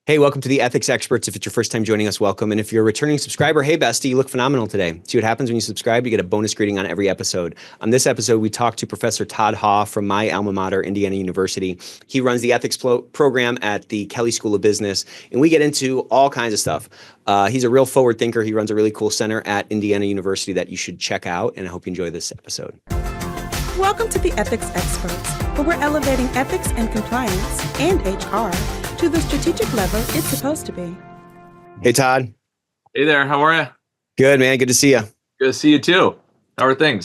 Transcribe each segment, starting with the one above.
Hey, welcome to the Ethics Experts. If it's your first time joining us, welcome. And if you're a returning subscriber, hey, bestie, you look phenomenal today. See what happens when you subscribe? You get a bonus greeting on every episode. On this episode, we talked to Professor Todd Haugh from my alma mater, Indiana University. He runs the ethics program at the Kelley School of Business, and we get into all kinds of stuff. He's a real forward thinker. He runs a really cool center at Indiana University that you should check out, and I hope you enjoy this episode. Welcome to the Ethics Experts, where we're elevating ethics and compliance and HR to the strategic level it's supposed to be. Hey, Todd. Hey there. How are you? Good, man. Good to see you. Good to see you too. How are things?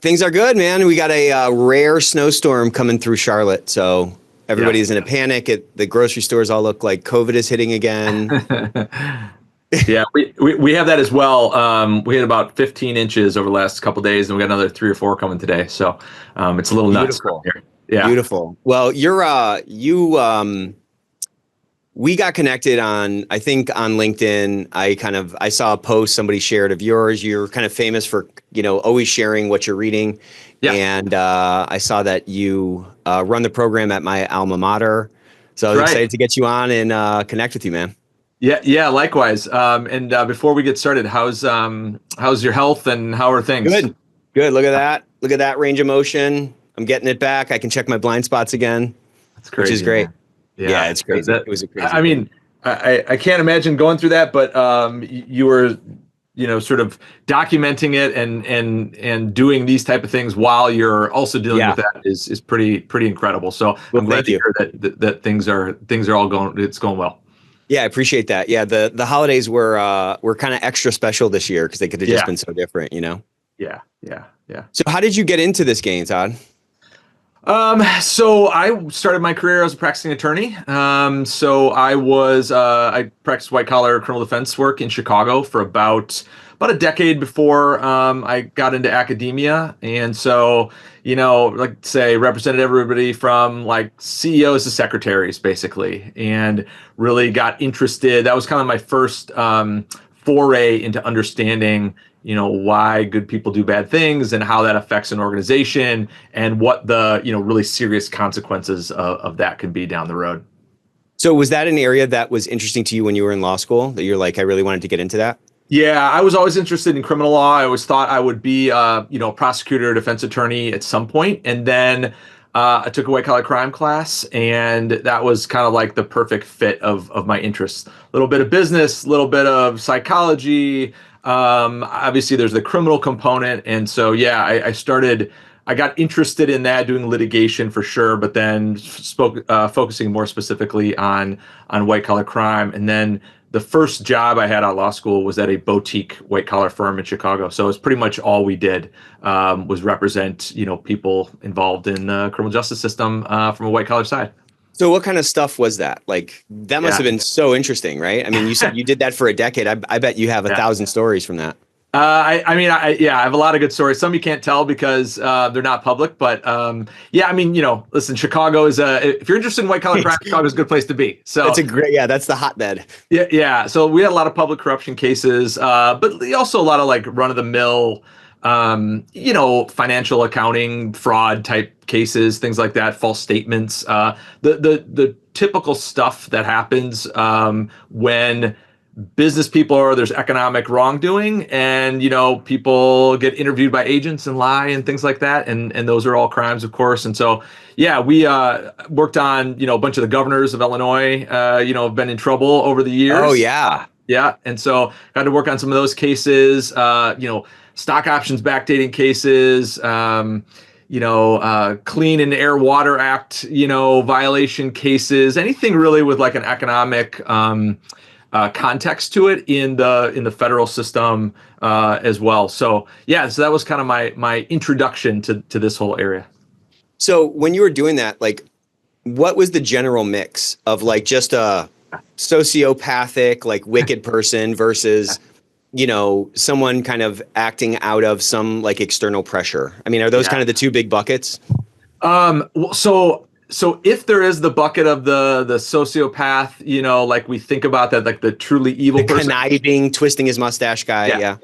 Things are good, man. We got a rare snowstorm coming through Charlotte, so everybody's in a panic. The grocery stores all look like COVID is hitting again. Yeah, we have that as well. We had about 15 inches over the last couple of days, and we got another 3 or 4 coming today. So it's a little nuts here. Yeah, beautiful. Well, we got connected on LinkedIn. I saw a post somebody shared of yours. You're kind of famous for, always sharing what you're reading. Yeah. And I saw that you run the program at my alma mater. So I was excited to get you on and connect with you, man. Yeah, likewise. And before we get started, how's your health and how are things? Good. Look at that. Look at that range of motion. I'm getting it back. I can check my blind spots again. That's crazy, which is great. Yeah, it's crazy. It was a crazy. I mean, I can't imagine going through that, but you were, sort of documenting it and doing these type of things while you're also dealing with that is pretty incredible. So I'm glad to hear that things are all going. It's going well. Yeah, I appreciate that. Yeah, the holidays were kind of extra special this year because they could have just been so different, Yeah. So how did you get into this game, Todd? So I started my career as a practicing attorney. So I practiced white collar criminal defense work in Chicago for about a decade before I got into academia. And so, represented everybody from like CEOs to secretaries, basically, and really got interested. That was kind of my first foray into understanding why good people do bad things and how that affects an organization and what the, really serious consequences of that can be down the road. So was that an area that was interesting to you when you were in law school, that you're like, I really wanted to get into that? Yeah, I was always interested in criminal law. I always thought I would be, a prosecutor, defense attorney at some point. And then I took a white collar crime class, and that was kind of like the perfect fit of my interests. A little bit of business, a little bit of psychology. Obviously there's the criminal component. And so, I got interested in that, doing litigation for sure, but then focusing more specifically on white collar crime. And then the first job I had out of law school was at a boutique white collar firm in Chicago. So it's pretty much all we did was represent, people involved in the criminal justice system from a white collar side. So what kind of stuff was that? Like, that must have been so interesting, right? I mean, you said you did that for a decade. I bet you have 1,000 stories from that. I have a lot of good stories. Some you can't tell because they're not public, but listen, Chicago is if you're interested in white collar crime, Chicago is a good place to be. So it's that's the hotbed. Yeah. So we had a lot of public corruption cases, but also a lot of like run of the mill, financial accounting fraud type cases, things like that, false statements, the typical stuff that happens when business people there's economic wrongdoing and, people get interviewed by agents and lie and things like that. And those are all crimes, of course. And so, we worked on, a bunch of the governors of Illinois, have been in trouble over the years. Oh, yeah. Yeah. And so got to work on some of those cases, stock options backdating cases, Clean and Air Water Act, violation cases, anything really with like an economic context to it in the federal system as well. So so that was kind of my introduction to this whole area. So when you were doing that, like, what was the general mix of like just a sociopathic, like wicked person versus someone kind of acting out of some like external pressure? I mean, are those kind of the two big buckets? So if there is the bucket of the sociopath, like we think about that, like the truly evil person, conniving, twisting his mustache guy.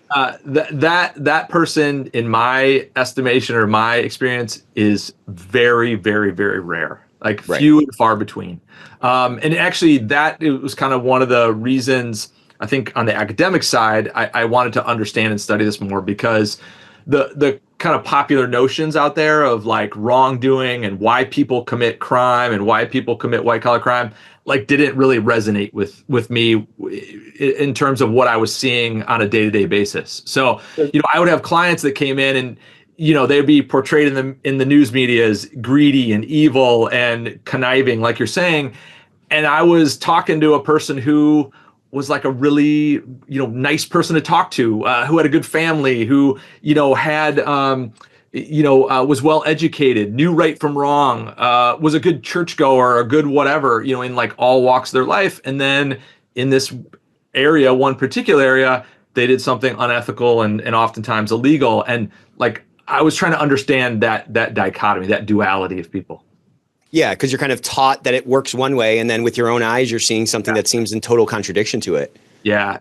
That person, in my estimation or my experience, is very, very, very rare. like Right. few and far between. And actually it was kind of one of the reasons I think on the academic side, I wanted to understand and study this more, because the kind of popular notions out there of like wrongdoing and why people commit crime and why people commit white collar crime, like didn't really resonate with me in terms of what I was seeing on a day-to-day basis. So, I would have clients that came in and, they'd be portrayed in the news media as greedy and evil and conniving, like you're saying. And I was talking to a person who was like a really, nice person to talk to, who had a good family, who, had, was well educated, knew right from wrong, was a good churchgoer, a good whatever, in like all walks of their life. And then in this area, one particular area, they did something unethical and oftentimes illegal. And like, I was trying to understand that dichotomy, that duality of people. Yeah, because you're kind of taught that it works one way, and then with your own eyes, you're seeing something that seems in total contradiction to it. Yeah.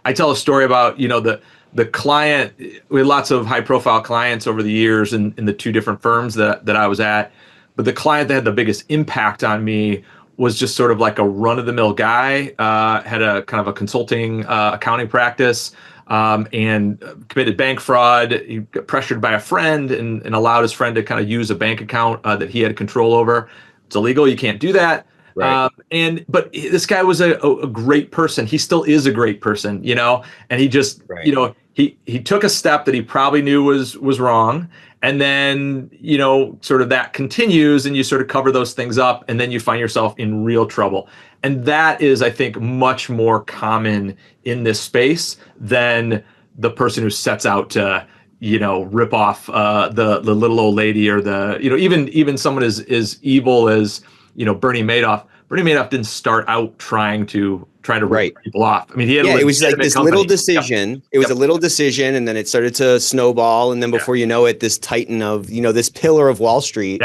I tell a story about, the client. We had lots of high profile clients over the years in the two different firms that I was at. But the client that had the biggest impact on me was just sort of like a run of the mill guy, had a kind of a consulting accounting practice, and committed bank fraud. He got pressured by a friend and allowed his friend to kind of use a bank account that he had control over. It's illegal. You can't do that. Right. But this guy was a great person. He still is a great person, and he just, Right. he took a step that he probably knew was wrong. And then, sort of that continues and you sort of cover those things up, and then you find yourself in real trouble. And that is, I think, much more common in this space than the person who sets out to, rip off the little old lady, or the, even someone as evil as, Bernie Madoff. Bernie Madoff didn't start out trying to rip people off. I mean, he had it was like this company. little decision. Yep. It was a little decision, and then it started to snowball, and then before you know it, this titan of, this pillar of Wall Street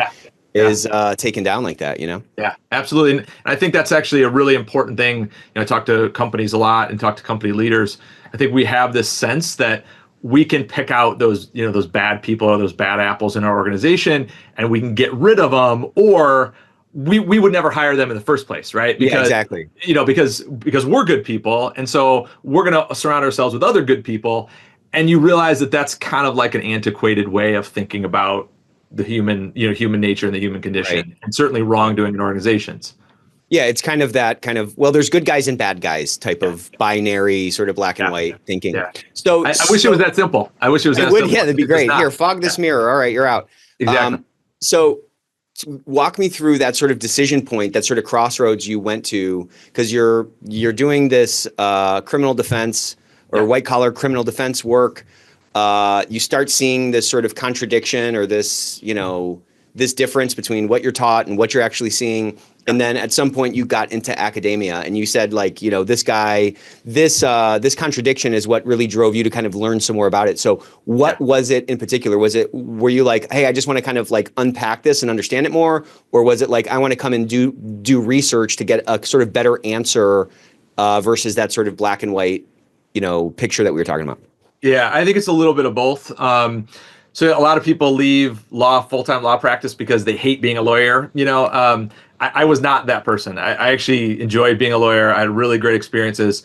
is taken down like that, Yeah, absolutely. And I think that's actually a really important thing. I talk to companies a lot and talk to company leaders. I think we have this sense that we can pick out those, those bad people or those bad apples in our organization, and we can get rid of them, or we would never hire them in the first place, right? Because, yeah, exactly. Because we're good people, and so we're going to surround ourselves with other good people. And you realize that that's kind of like an antiquated way of thinking about the human nature and the human condition, right. And certainly wrongdoing in organizations. Yeah, it's kind of that kind of, well, there's good guys and bad guys type of binary sort of black and white thinking. Yeah. So I wish it was that simple. I wish it was that simple. Yeah, that'd be great. Here, fog this mirror. All right, you're out. Exactly. So walk me through that sort of decision point, that sort of crossroads you went to, because you're doing this criminal defense or white collar criminal defense work. You start seeing this sort of contradiction, or this, this difference between what you're taught and what you're actually seeing. And then at some point you got into academia, and you said, like, this guy, this contradiction is what really drove you to kind of learn some more about it. So what was it in particular? Were you like, hey, I just want to kind of like unpack this and understand it more? Or was it like, I want to come and do research to get a sort of better answer versus that sort of black and white, picture that we were talking about? Yeah, I think it's a little bit of both. So a lot of people leave full-time law practice because they hate being a lawyer. I was not that person. I actually enjoyed being a lawyer. I had really great experiences,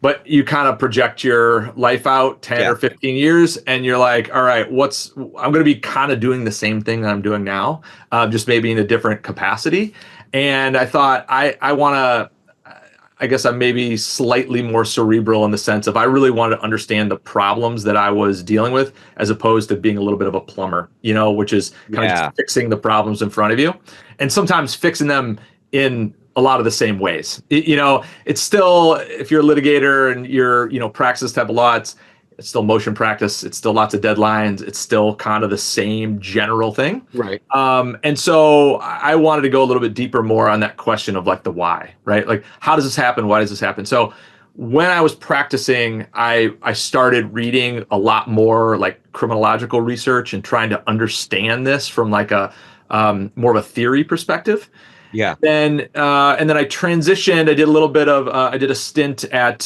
but you kind of project your life out 10 or 15 years, and you're like, all right, I'm going to be kind of doing the same thing that I'm doing now, just maybe in a different capacity. And I thought I guess I'm maybe slightly more cerebral in the sense of I really wanted to understand the problems that I was dealing with, as opposed to being a little bit of a plumber, which is kind of just fixing the problems in front of you, and sometimes fixing them in a lot of the same ways. It's still, if you're a litigator and you're, practice type of law, it's still motion practice. It's still lots of deadlines. It's still kind of the same general thing. Right. And so I wanted to go a little bit deeper more on that question of like the why, right? Like, how does this happen? Why does this happen? So when I was practicing, I started reading a lot more like criminological research and trying to understand this from like a more of a theory perspective. Yeah. And then I transitioned. I did a little bit of, I did a stint at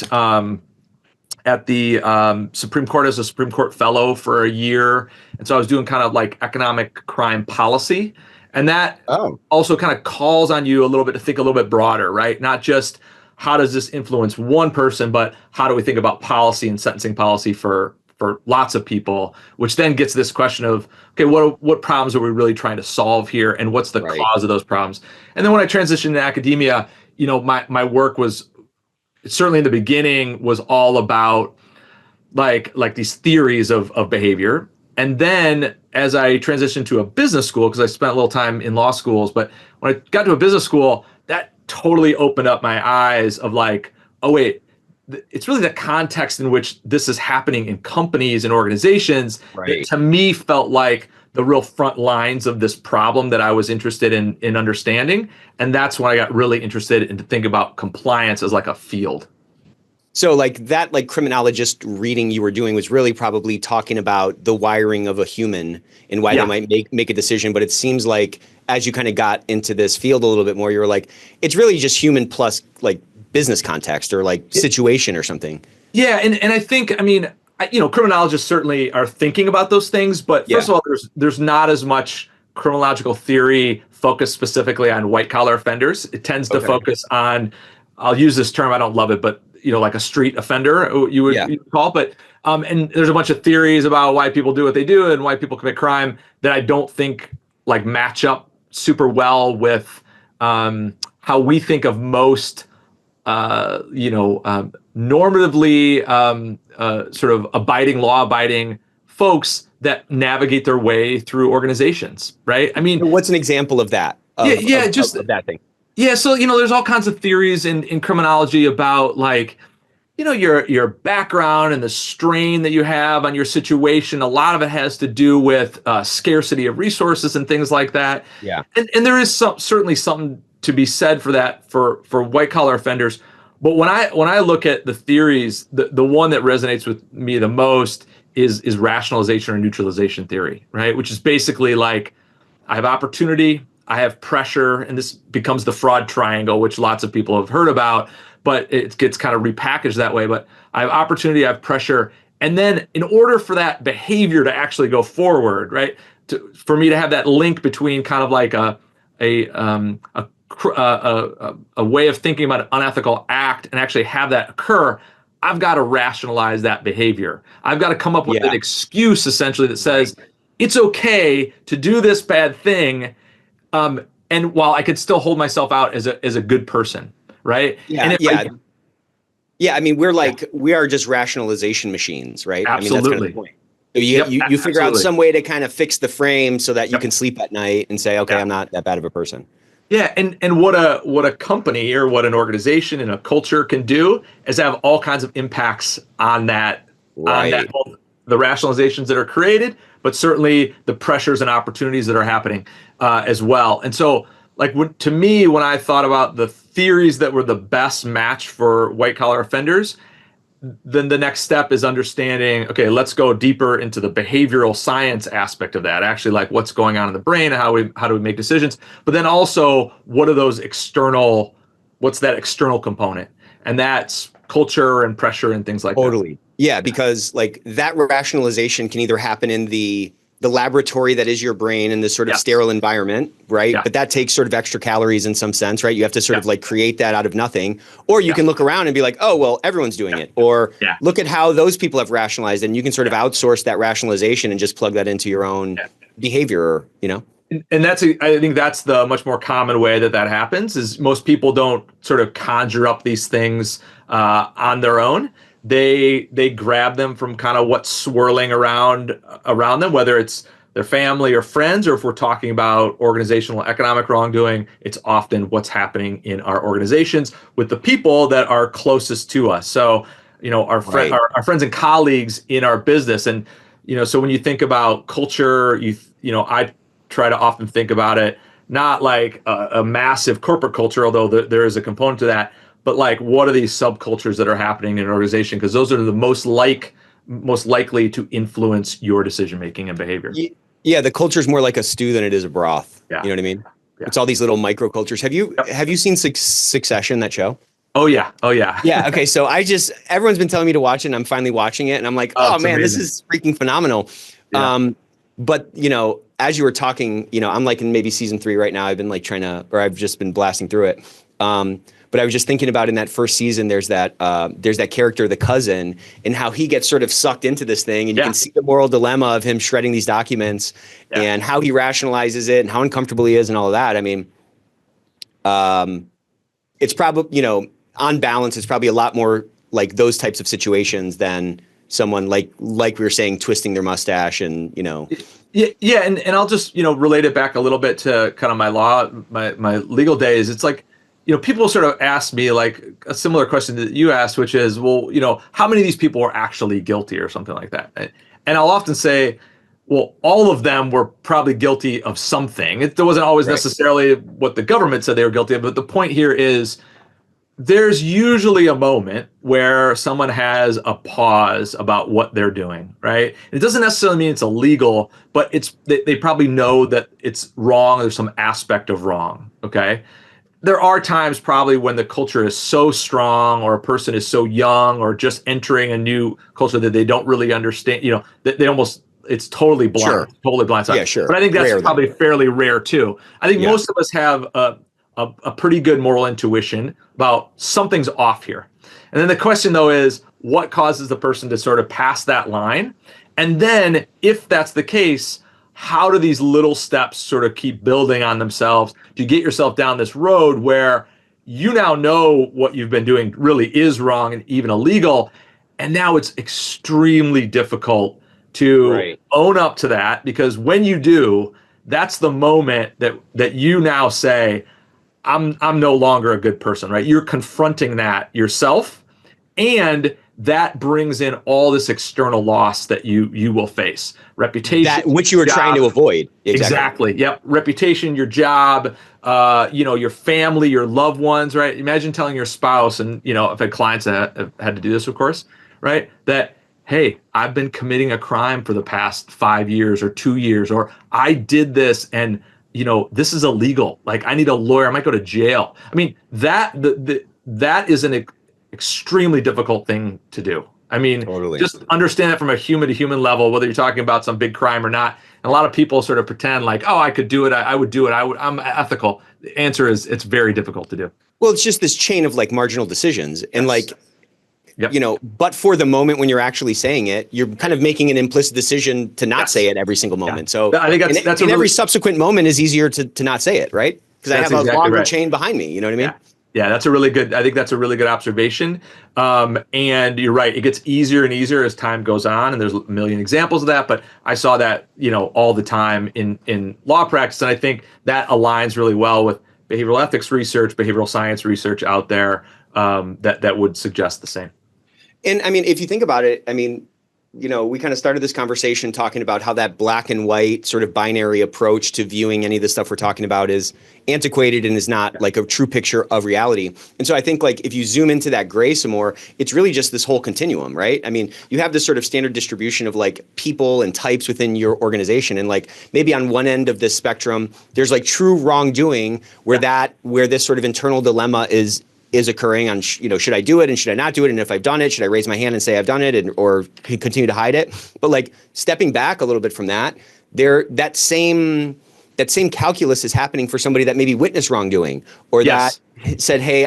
the Supreme Court as a Supreme Court Fellow for a year. And so I was doing kind of like economic crime policy. And that also kind of calls on you a little bit to think a little bit broader, right? Not just how does this influence one person, but how do we think about policy and sentencing policy for lots of people, which then gets this question of, okay, what problems are we really trying to solve here, and what's the cause of those problems? And then when I transitioned into academia, my work was certainly in the beginning was all about like these theories of behavior. And then as I transitioned to a business school, because I spent a little time in law schools, but when I got to a business school, that totally opened up my eyes of like, oh wait, it's really the context in which this is happening in companies and organizations that to me felt like the real front lines of this problem that I was interested in understanding. And that's when I got really interested in to think about compliance as like a field. So like that, like criminologist reading you were doing was really probably talking about the wiring of a human and why they might make a decision. But it seems like as you kind of got into this field a little bit more, you were like, it's really just human plus like business context or like situation or something. Yeah. And I think, criminologists certainly are thinking about those things, but first of all, there's not as much criminological theory focused specifically on white collar offenders. It tends to focus on, I'll use this term, I don't love it, but like a street offender, you would call, but and there's a bunch of theories about why people do what they do and why people commit crime that I don't think like match up super well with how we think of most normatively sort of law abiding folks that navigate their way through organizations, right? I mean, what's an example of that? Of that thing. Yeah, so there's all kinds of theories in criminology about like, your background and the strain that you have on your situation. A lot of it has to do with scarcity of resources and things like that. Yeah, and there is certainly something to be said for that for white collar offenders. But when I look at the theories, the one that resonates with me the most is rationalization or neutralization theory, right? Which is basically like, I have opportunity, I have pressure, and this becomes the fraud triangle, which lots of people have heard about, but it gets kind of repackaged that way. But I have opportunity, I have pressure. And then in order for that behavior to actually go forward, right, for me to have that link between kind of like a way of thinking about an unethical act and actually have that occur, I've got to rationalize that behavior. I've got to come up with an excuse essentially that says it's okay to do this bad thing, and while I could still hold myself out as a good person, right? Yeah, I mean, we are just rationalization machines, right? Absolutely. I mean, that's kind of the point. So you figure out some way to kind of fix the frame so that you can sleep at night and say, okay, I'm not that bad of a person. Yeah, and what a company or what an organization and a culture can do is have all kinds of impacts on that, both the rationalizations that are created, but certainly the pressures and opportunities that are happening as well. And so, like, to me, when I thought about the theories that were the best match for white collar offenders, then the next step is understanding, okay, let's go deeper into the behavioral science aspect of that, actually like what's going on in the brain, how do we make decisions, but then also what's that external component? And that's culture and pressure and things like that. Totally. Yeah, because like that rationalization can either happen in the laboratory that is your brain in this sort of sterile environment, right? But that takes sort of extra calories in some sense, right? You have to sort of like create that out of nothing. Or you can look around and be like, oh, well, everyone's doing it. Or look at how those people have rationalized, and you can sort of outsource that rationalization and just plug that into your own behavior, And I think that's the much more common way that happens, is most people don't sort of conjure up these things on their own. They grab them from kind of what's swirling around them, whether it's their family or friends, or if we're talking about organizational economic wrongdoing, it's often what's happening in our organizations with the people that are closest to us. So, our friends and colleagues in our business. And, so when you think about culture, I try to often think about it, not like a massive corporate culture, although there is a component to that, but like, what are these subcultures that are happening in an organization? Because those are the most likely to influence your decision-making and behavior. Yeah, the culture is more like a stew than it is a broth. Yeah. You know what I mean? Yeah. It's all these little microcultures. Have you seen Succession, that show? Oh yeah. Yeah. Okay. So everyone's been telling me to watch it, and I'm finally watching it, and I'm like, oh man, amazing. This is freaking phenomenal. Yeah. But, as you were talking, I'm like in maybe season 3 right now. I've been like I've just been blasting through it. But I was just thinking about in that first season, there's that character, the cousin, and how he gets sort of sucked into this thing. And you can see the moral dilemma of him shredding these documents and how he rationalizes it and how uncomfortable he is and all of that. I mean, it's probably, on balance, it's probably a lot more like those types of situations than someone like we were saying, twisting their mustache and, Yeah. And I'll just, relate it back a little bit to kind of my legal days. It's like, people sort of ask me like a similar question that you asked, which is, well, how many of these people are actually guilty or something like that? And I'll often say, well, all of them were probably guilty of something. There wasn't always necessarily what the government said they were guilty of, but the point here is there's usually a moment where someone has a pause about what they're doing, right? It doesn't necessarily mean it's illegal, but they probably know that it's wrong. There's some aspect of wrong, okay? There are times probably when the culture is so strong or a person is so young or just entering a new culture that they don't really understand, that it's totally blind, totally blindsided. Yeah, sure. But I think that's probably fairly rare too. I think most of us have a pretty good moral intuition about something's off here. And then the question though is, what causes the person to sort of pass that line? And then if that's the case, how do these little steps sort of keep building on themselves to get yourself down this road where you now know what you've been doing really is wrong and even illegal. And now it's extremely difficult to own up to that, because when you do, that's the moment that you now say, I'm no longer a good person, right? You're confronting that yourself, and that brings in all this external loss that you will face. Reputation, which you were trying to avoid. Exactly. Yep. Reputation, your job, your family, your loved ones, right? Imagine telling your spouse, and I've had clients that have had to do this, of course, right? That, hey, I've been committing a crime for the past 5 years or 2 years, or I did this and this is illegal. Like, I need a lawyer. I might go to jail. I mean, that is an extremely difficult thing to do. I mean, just understand it from a human to human level, whether you're talking about some big crime or not. And a lot of people sort of pretend like, oh, I could do it. I would do it. I'm ethical. The answer is it's very difficult to do. Well, it's just this chain of like marginal decisions. And but for the moment when you're actually saying it, you're kind of making an implicit decision to not say it every single moment. So I think that's every subsequent moment is easier to not say it, right? Because I have a longer chain behind me. You know what I mean? Yeah, I think that's a really good observation. And you're right. It gets easier and easier as time goes on. And there's a million examples of that. But I saw that, all the time in law practice. And I think that aligns really well with behavioral ethics research, behavioral science research out there that would suggest the same. And I mean, if you think about it, I mean, we kind of started this conversation talking about how that black and white sort of binary approach to viewing any of the stuff we're talking about is antiquated and is not like a true picture of reality. And so I think like if you zoom into that gray some more, it's really just this whole continuum, right? I mean, you have this sort of standard distribution of like people and types within your organization. And like maybe on one end of this spectrum, there's like true wrongdoing where this sort of internal dilemma is occurring on, should I do it and should I not do it? And if I've done it, should I raise my hand and say I've done it or continue to hide it? But like stepping back a little bit from that, that same calculus is happening for somebody that maybe witnessed wrongdoing or that said, hey,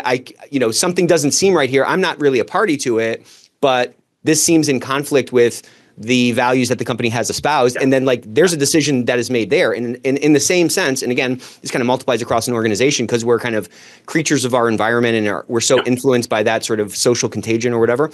something doesn't seem right here. I'm not really a party to it, but this seems in conflict with the values that the company has espoused. And then like there's a decision that is made there. And in the same sense, and again, this kind of multiplies across an organization because we're kind of creatures of our environment and we're so influenced by that sort of social contagion or whatever.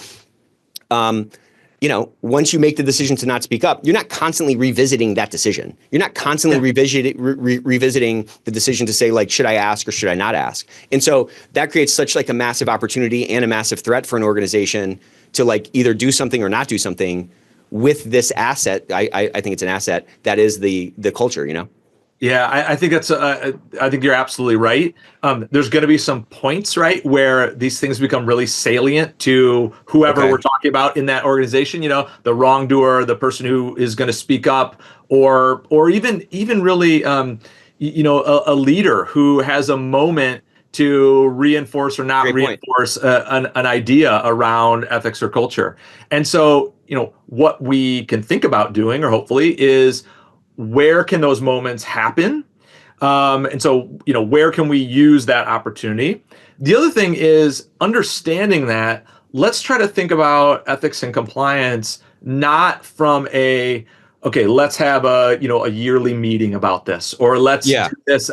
Once you make the decision to not speak up, you're not constantly revisiting that decision. You're not constantly revisiting the decision to say like, should I ask or should I not ask? And so that creates such like a massive opportunity and a massive threat for an organization to like either do something or not do something with this asset. I think it's an asset that is the culture, Yeah, I think I think you're absolutely right. There's going to be some points, right, where these things become really salient to whoever we're talking about in that organization. The wrongdoer, the person who is going to speak up, or even really, a leader who has a moment to reinforce or not reinforce an idea around ethics or culture. And so, what we can think about doing, or hopefully, is where can those moments happen? And so, where can we use that opportunity? The other thing is understanding that let's try to think about ethics and compliance not from okay, let's have a yearly meeting about this, or let's do this,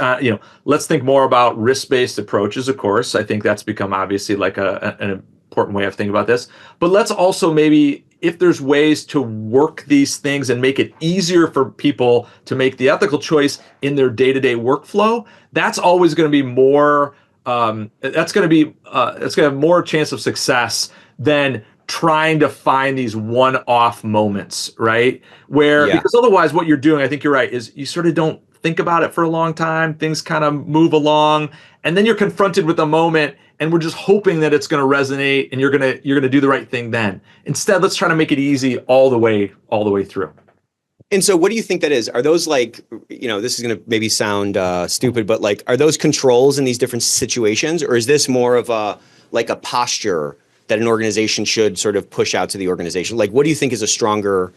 let's think more about risk-based approaches. Of course, I think that's become obviously like an important way of thinking about this, but let's also maybe, if there's ways to work these things and make it easier for people to make the ethical choice in their day-to-day workflow, that's always going to be more, it's going to have more chance of success than trying to find these one-off moments, right? Because otherwise what you're doing, I think you're right, is you sort of don't think about it for a long time. Things kind of move along, and then you're confronted with a moment, and we're just hoping that it's going to resonate, and you're going to do the right thing then. Instead, let's try to make it easy all the way through. And so what do you think that is? Are those like, this is going to maybe sound stupid, but like, are those controls in these different situations, or is this more of a posture that an organization should sort of push out to the organization? Like, what do you think is a stronger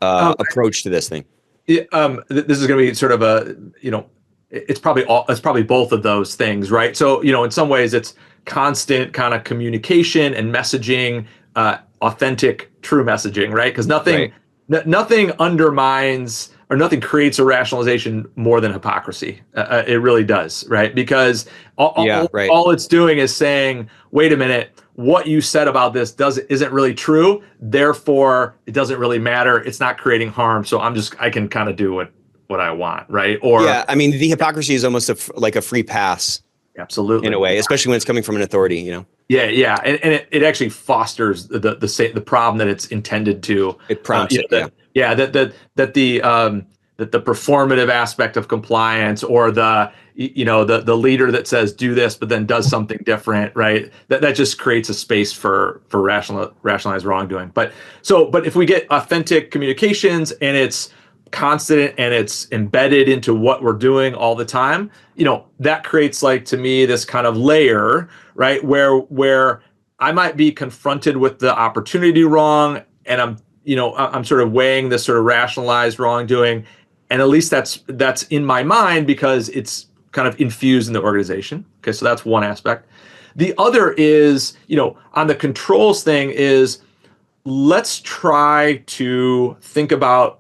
approach to this thing? This is going to be sort of it's probably both of those things, right? So, in some ways it's constant kind of communication and messaging, authentic, true messaging, right? Because nothing undermines or nothing creates a rationalization more than hypocrisy. It really does, right? Because all it's doing is saying, wait a minute, what you said about this isn't really true. Therefore, it doesn't really matter. It's not creating harm. So I can kind of do what I want, right? Or I mean, the hypocrisy is almost like a free pass. Absolutely. In a way, especially when it's coming from an authority, Yeah. And it actually fosters the problem that it's intended to. It prompts that the performative aspect of compliance, or the leader that says do this but then does something different, right? That just creates a space for rationalized wrongdoing. But if we get authentic communications and it's constant and it's embedded into what we're doing all the time, that creates, like, to me, this kind of layer, right, where I might be confronted with the opportunity wrong, and I'm sort of weighing this sort of rationalized wrongdoing, and at least that's in my mind because it's kind of infused in the organization. Okay, so that's one aspect. The other is, on the controls thing, is let's try to think about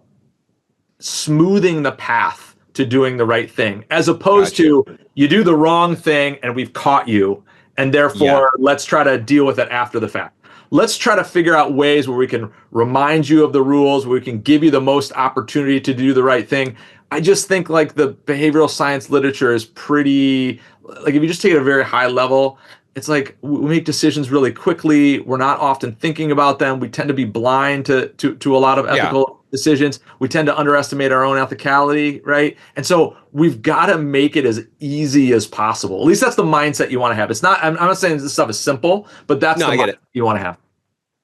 smoothing the path to doing the right thing, as opposed to you do the wrong thing and we've caught you, and therefore let's try to deal with it after the fact. Let's try to figure out ways where we can remind you of the rules, where we can give you the most opportunity to do the right thing. I just think, like, the behavioral science literature is pretty, like, if you just take it at a very high level, it's like we make decisions really quickly. We're not often thinking about them. We tend to be blind to a lot of ethical decisions. We tend to underestimate our own ethicality, right? And so we've got to make it as easy as possible. At least that's the mindset you want to have. It's not, I'm not saying this stuff is simple, but that's the mindset you want to have.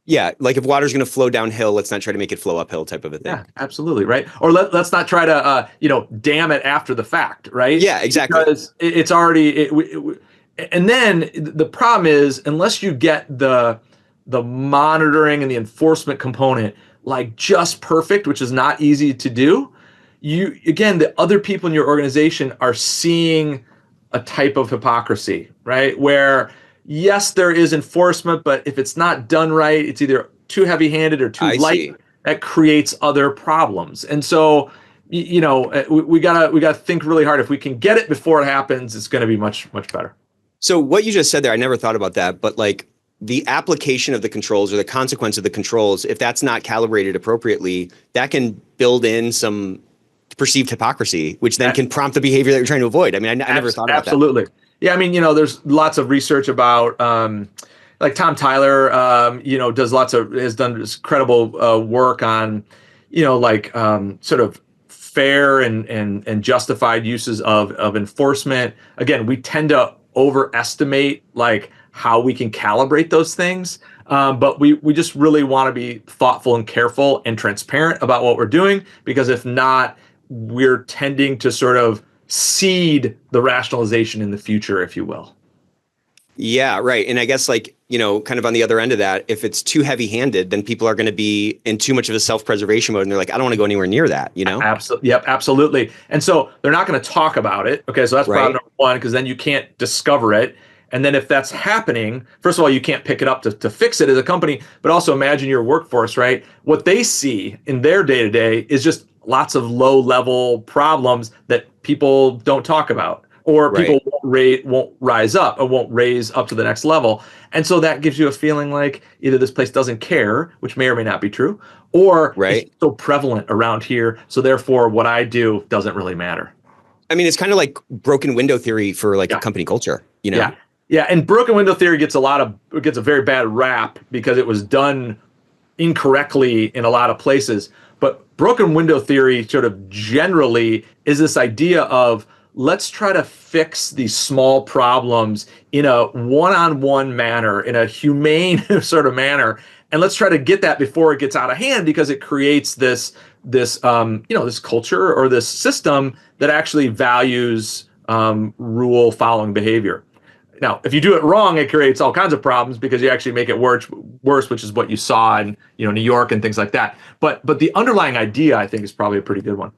Yeah, like if water's going to flow downhill, let's not try to make it flow uphill, type of a thing. Yeah, absolutely, right? Or let's not try to, dam it after the fact, right? Yeah, exactly. Because it's already, and then the problem is, unless you get the monitoring and the enforcement component like just perfect, which is not easy to do, the other people in your organization are seeing a type of hypocrisy, right? Where, yes, there is enforcement, but if it's not done right, it's either too heavy-handed or too light. That creates other problems. And so, we gotta think really hard. If we can get it before it happens, it's going to be much, much better. So what you just said there, I never thought about that, but like the application of the controls or the consequence of the controls, if that's not calibrated appropriately, that can build in some perceived hypocrisy, which then can prompt the behavior that you're trying to avoid. I mean, I never thought about that. Absolutely. Yeah, I mean, there's lots of research about, like Tom Tyler, has done this incredible work on, sort of fair and justified uses of enforcement. Again, we tend to overestimate like how we can calibrate those things. But we just really want to be thoughtful and careful and transparent about what we're doing, because if not, we're tending to sort of seed the rationalization in the future, if you will. Yeah, right. And I guess like, kind of on the other end of that, if it's too heavy-handed, then people are going to be in too much of a self-preservation mode and they're like, I don't want to go anywhere near that, Absolutely. Yep, absolutely. And so they're not going to talk about it. Okay, so that's problem Right. number one, because then you can't discover it. And then if that's happening, first of all, you can't pick it up to fix it as a company, but also imagine your workforce, right? What they see in their day-to-day is just lots of low-level problems that people don't talk about, or Right. people won't rise up or won't raise up to the next level. And so that gives you a feeling like either this place doesn't care, which may or may not be true, or Right. it's so prevalent around here, so therefore what I do doesn't really matter. I mean, it's kind of like broken window theory for like a Yeah. company culture, Yeah. Yeah, and broken window theory gets a very bad rap because it was done incorrectly in a lot of places. But broken window theory sort of generally is this idea of let's try to fix these small problems in a one-on-one manner, in a humane sort of manner, and let's try to get that before it gets out of hand, because it creates this culture or this system that actually values rule following behavior. Now, if you do it wrong, it creates all kinds of problems because you actually make it worse, which is what you saw in New York and things like that. But the underlying idea, I think, is probably a pretty good one.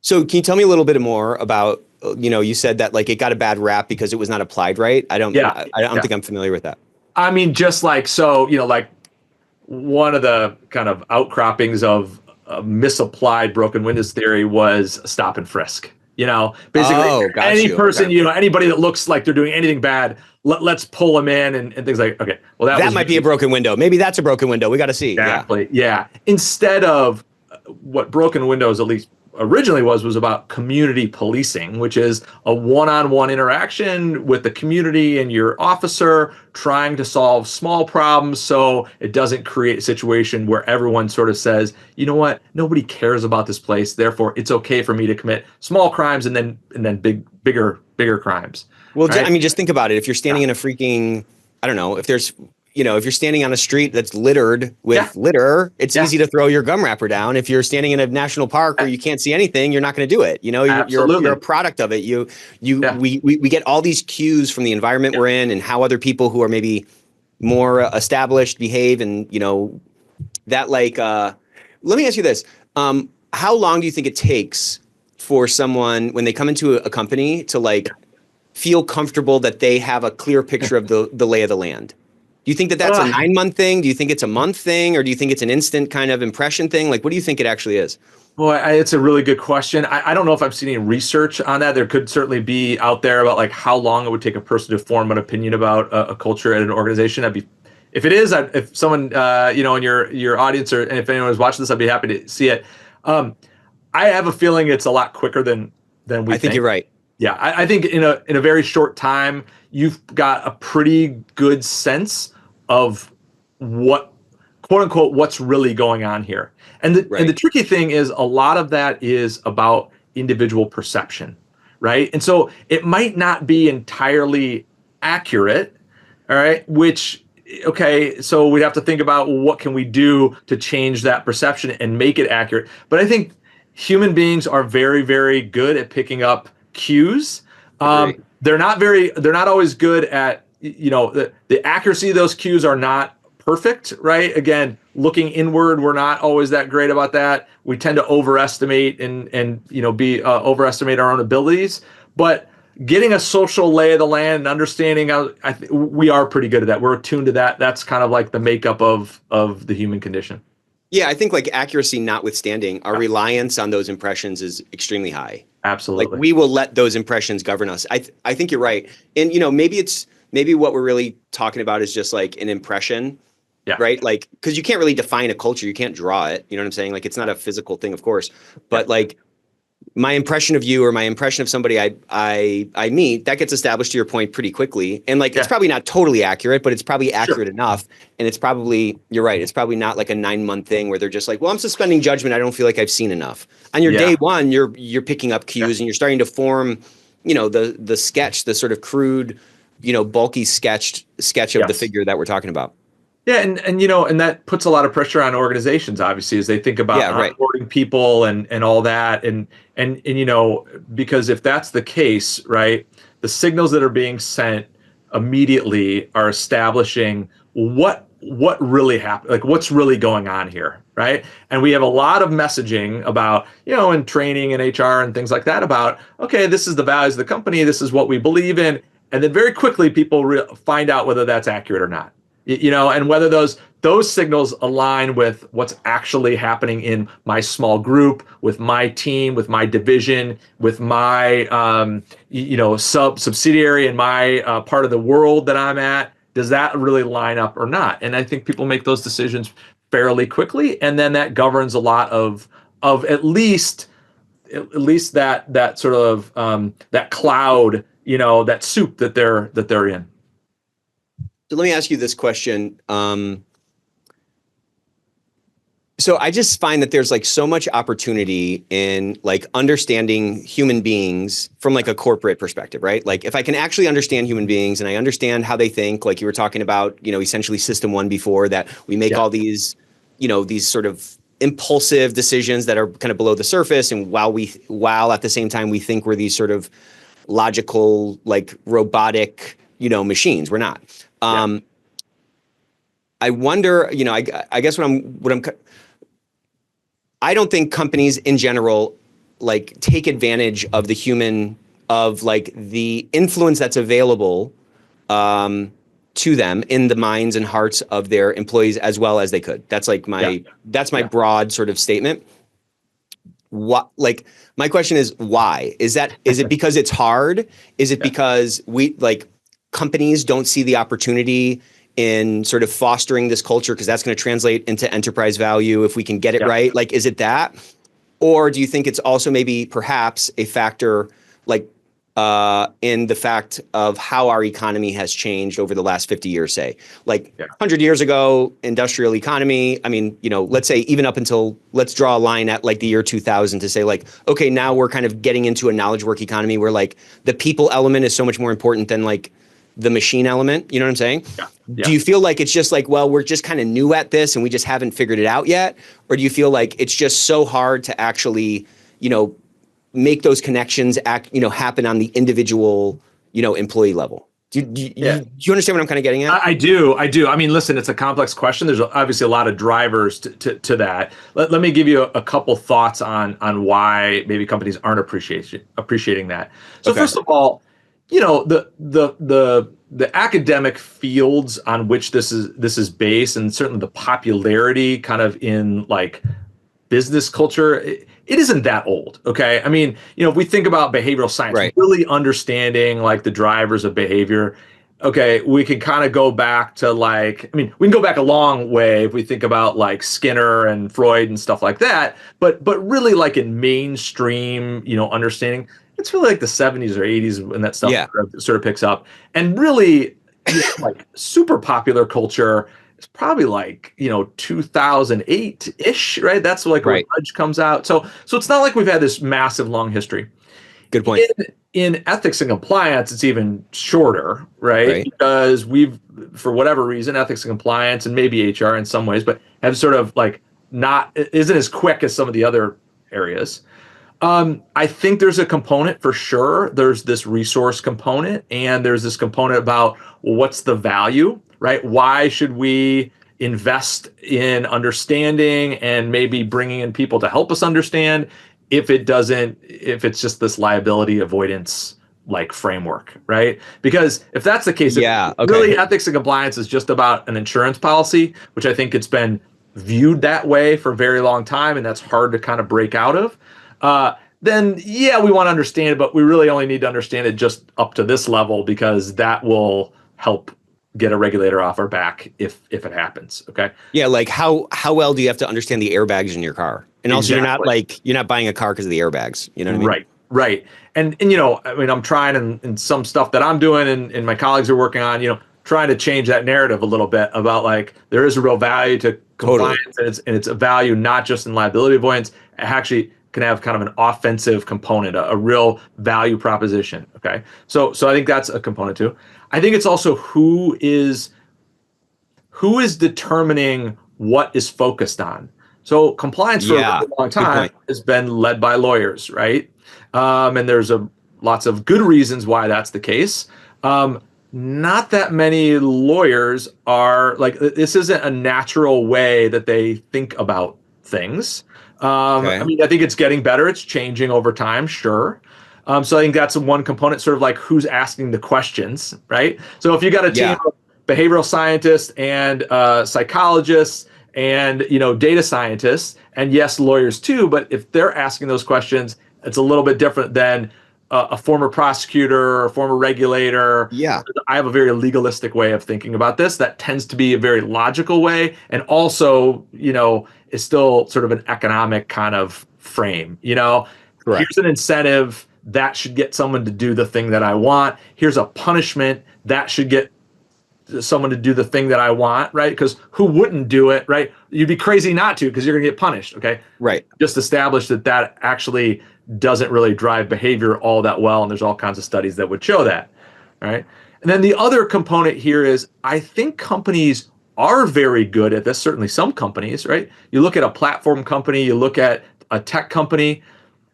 So can you tell me a little bit more about, you said that like it got a bad rap because it was not applied right? I don't think I'm familiar with that. I mean, just like, so, like one of the kind of outcroppings of misapplied broken windows theory was stop and frisk. Basically any person, anybody that looks like they're doing anything bad, let's pull them in and things like, okay, well, that might be a broken window. Maybe that's a broken window. We got to see. Exactly. Yeah. Instead of what broken windows at least originally was about community policing, which is a one-on-one interaction with the community and your officer trying to solve small problems so it doesn't create a situation where everyone sort of says, you know what, nobody cares about this place, therefore it's okay for me to commit small crimes and then bigger crimes. Well, right? I mean, just think about it. If you're standing in a freaking, I don't know, if there's, if you're standing on a street that's littered with litter, it's easy to throw your gum wrapper down. If you're standing in a national park where you can't see anything, you're not going to do it. You're a product of it. We get all these cues from the environment we're in and how other people who are maybe more established behave. And, that like, let me ask you this. How long do you think it takes for someone when they come into a company to like feel comfortable that they have a clear picture of the lay of the land? Do you think that that's a 9-month thing? Do you think it's a month thing? Or do you think it's an instant kind of impression thing? Like, what do you think it actually is? Boy, it's a really good question. I don't know if I've seen any research on that. There could certainly be out there about like how long it would take a person to form an opinion about a culture at an organization. If it is, if someone, in your audience and if anyone is watching this, I'd be happy to see it. I have a feeling it's a lot quicker than we think. I think you're right. Yeah, I think in a very short time, you've got a pretty good sense of what, quote unquote, what's really going on here. And the tricky thing is a lot of that is about individual perception, right? And so it might not be entirely accurate, all right, so we'd have to think about what can we do to change that perception and make it accurate. But I think human beings are very, very good at picking up cues. They're not always good at, the accuracy of those cues are not perfect, right? Again, looking inward, we're not always that great about that. We tend to overestimate and overestimate our own abilities. But getting a social lay of the land and understanding, we are pretty good at that. We're attuned to that. That's kind of like the makeup of the human condition. Yeah, I think like accuracy notwithstanding, our reliance on those impressions is extremely high. Absolutely. Like we will let those impressions govern us. I think you're right. And maybe what we're really talking about is just like an impression. Yeah. Right. Like, because you can't really define a culture. You can't draw it. You know what I'm saying? Like, it's not a physical thing, of course. But like my impression of you or my impression of somebody I meet, that gets established, to your point, pretty quickly. And like, it's probably not totally accurate, but it's probably accurate enough. And it's probably, you're right, it's probably not like a 9-month thing where they're just like, well, I'm suspending judgment. I don't feel like I've seen enough. On your day one, you're picking up cues and you're starting to form, the sketch, the sort of crude, bulky sketch of the figure that we're talking about. Yeah, and that puts a lot of pressure on organizations, obviously, as they think about onboarding people and all that, and because if that's the case, right, the signals that are being sent immediately are establishing what really happened, like what's really going on here, right? And we have a lot of messaging about, in training and HR and things like that about, okay, this is the values of the company, this is what we believe in, and then very quickly people find out whether that's accurate or not, and whether those signals align with what's actually happening in my small group, with my team, with my division, with my subsidiary in my part of the world that I'm at. Does that really line up or not? And I think people make those decisions fairly quickly, and then that governs a lot of at least that sort of that cloud, that soup that they're in. So let me ask you this question. So I just find that there's like so much opportunity in like understanding human beings from like a corporate perspective, right? Like if I can actually understand human beings and I understand how they think, like you were talking about, essentially system one before, that we make all these, these sort of impulsive decisions that are kind of below the surface. And while at the same time we think we're these sort of logical, like robotic, machines, we're not. I wonder, I guess I don't think companies in general like take advantage of the influence that's available to them in the minds and hearts of their employees as well as they could. That's like my broad sort of statement. My question is why? Is it because it's hard? Is it because companies don't see the opportunity in sort of fostering this culture because that's going to translate into enterprise value if we can get it right? Like, is it that? Or do you think it's also maybe perhaps a factor in the fact of how our economy has changed over the last 50 years, say? 100 years ago, industrial economy, I mean, let's say even up until, let's draw a line at like the year 2000 to say okay, now we're kind of getting into a knowledge work economy where like the people element is so much more important than like the machine element, you know what I'm saying? Do you feel like it's just like, well, we're just kind of new at this and we just haven't figured it out yet? Or do you feel like it's just so hard to actually, make those connections happen on the individual, employee level? Do you understand what I'm kind of getting at? I do. I mean, listen, it's a complex question. There's obviously a lot of drivers to that. Let me give you a couple thoughts on why maybe companies aren't appreciating that. So first of all, the academic fields on which this is based, and certainly the popularity kind of in like business culture, it isn't that old. Okay. I mean, if we think about behavioral science, really understanding like the drivers of behavior, okay, we can kind of go back to we can go back a long way if we think about like Skinner and Freud and stuff like that, but really like in mainstream, understanding, it's really like the 70s or 80s when that stuff sort of picks up. And really, like super popular culture is probably like, 2008-ish, right? That's like when Fudge comes out. So it's not like we've had this massive long history. Good point. In ethics and compliance, it's even shorter, right? Because we've, for whatever reason, ethics and compliance and maybe HR in some ways, but have sort of like isn't as quick as some of the other areas. I think there's a component for sure. There's this resource component, and there's this component about what's the value, right? Why should we invest in understanding and maybe bringing in people to help us understand if it's just this liability avoidance like framework, right? Because if that's the case, really ethics and compliance is just about an insurance policy, which I think it's been viewed that way for a very long time, and that's hard to kind of break out of. Then we want to understand it, but we really only need to understand it just up to this level because that will help get a regulator off our back if it happens. Okay. Yeah. Like how well do you have to understand the airbags in your car? And also you're not buying a car because of the airbags. You know what I mean? Right. And I'm trying in some stuff that I'm doing and my colleagues are working on, trying to change that narrative a little bit about like there is a real value to compliance and it's a value not just in liability avoidance. It actually can have kind of an offensive component, a real value proposition. Okay. So I think that's a component too. I think it's also who is determining what is focused on. So compliance for a really long time has been led by lawyers, right? And there's lots of good reasons why that's the case. not that many lawyers are like, this isn't a natural way that they think about things. Okay. I mean, I think it's getting better. It's changing over time, sure. So I think that's one component, sort of like who's asking the questions, right? So if you got a team Yeah. of behavioral scientists and psychologists and data scientists, and yes, lawyers too, but if they're asking those questions, it's a little bit different than a former prosecutor or a former regulator. Yeah. I have a very legalistic way of thinking about this that tends to be a very logical way, and also, is still sort of an economic kind of frame. Correct. Here's an incentive that should get someone to do the thing that I want. Here's a punishment that should get someone to do the thing that I want, right? Because who wouldn't do it, right? You'd be crazy not to, because you're going to get punished, okay? Right. Just establish that actually doesn't really drive behavior all that well, and there's all kinds of studies that would show that, right? And then the other component here is I think companies are very good at this, certainly some companies, right? You look at a platform company, you look at a tech company,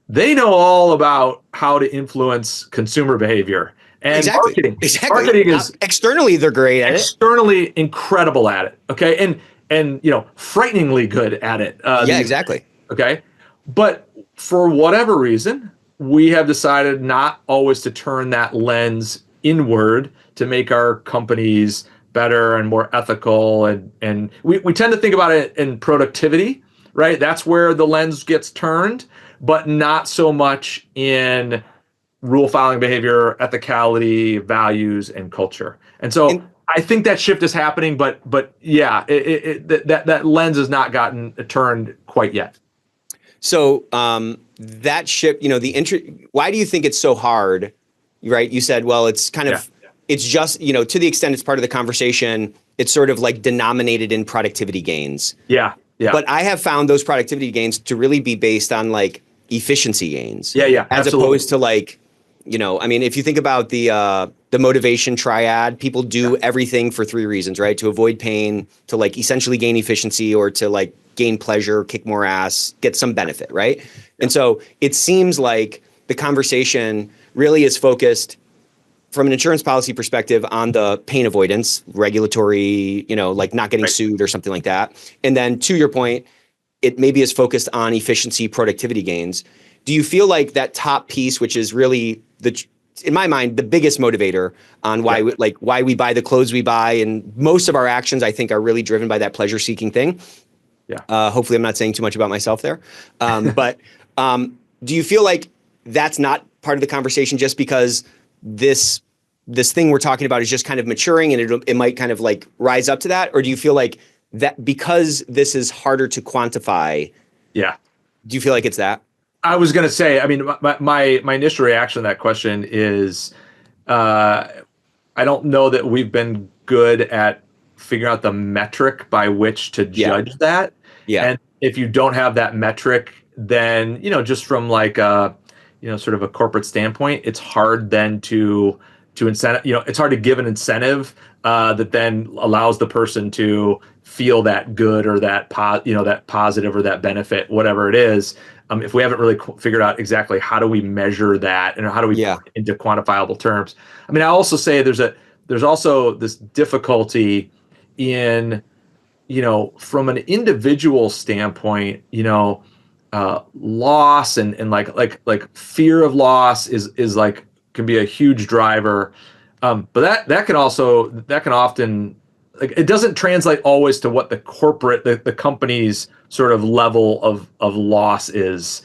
they know all about how to influence consumer behavior. And Exactly. marketing is externally they're great at it. externally incredible at it, okay? And frighteningly good at it. Yeah, exactly. Okay. But for whatever reason, we have decided not always to turn that lens inward to make our companies better and more ethical. And we tend to think about it in productivity, right? That's where the lens gets turned, but not so much in rule following behavior, ethicality, values, and culture. And so I think that shift is happening, but yeah, that lens has not gotten turned quite yet. So that shift, why do you think it's so hard? Right? You said, well, it's kind of, it's just, to the extent it's part of the conversation, it's sort of like denominated in productivity gains. Yeah. Yeah. But I have found those productivity gains to really be based on like efficiency gains. Yeah. Yeah. As absolutely. opposed to like, I mean, if you think about the motivation triad, people do everything for three reasons, right? To avoid pain, to like essentially gain efficiency, or to like gain pleasure, kick more ass, get some benefit, right? Yeah. And so it seems like the conversation really is focused from an insurance policy perspective on the pain avoidance, regulatory, like not getting sued or something like that. And then to your point, it maybe is focused on efficiency, productivity gains. Do you feel like that top piece, which is really in my mind, the biggest motivator on why why we buy the clothes we buy, and most of our actions, I think, are really driven by that pleasure-seeking thing. Yeah. Hopefully, I'm not saying too much about myself there. But do you feel like that's not part of the conversation just because this thing we're talking about is just kind of maturing and it might kind of like rise up to that? Or do you feel like that because this is harder to quantify? Yeah. Do you feel like it's that? I was going to say, I mean, my initial reaction to that question is, I don't know that we've been good at figuring out the metric by which to judge that. Yeah. And if you don't have that metric, then, just from like sort of a corporate standpoint, it's hard then to incentive, it's hard to give an incentive that then allows the person to feel that good or that that positive or that benefit, whatever it is. If we haven't really figured out exactly how do we measure that and how do we put it into quantifiable terms. I mean, I also say there's also this difficulty in, from an individual standpoint, loss and like fear of loss is like can be a huge driver. But that can often, like, it doesn't translate always to what the corporate, the company's sort of level of loss is,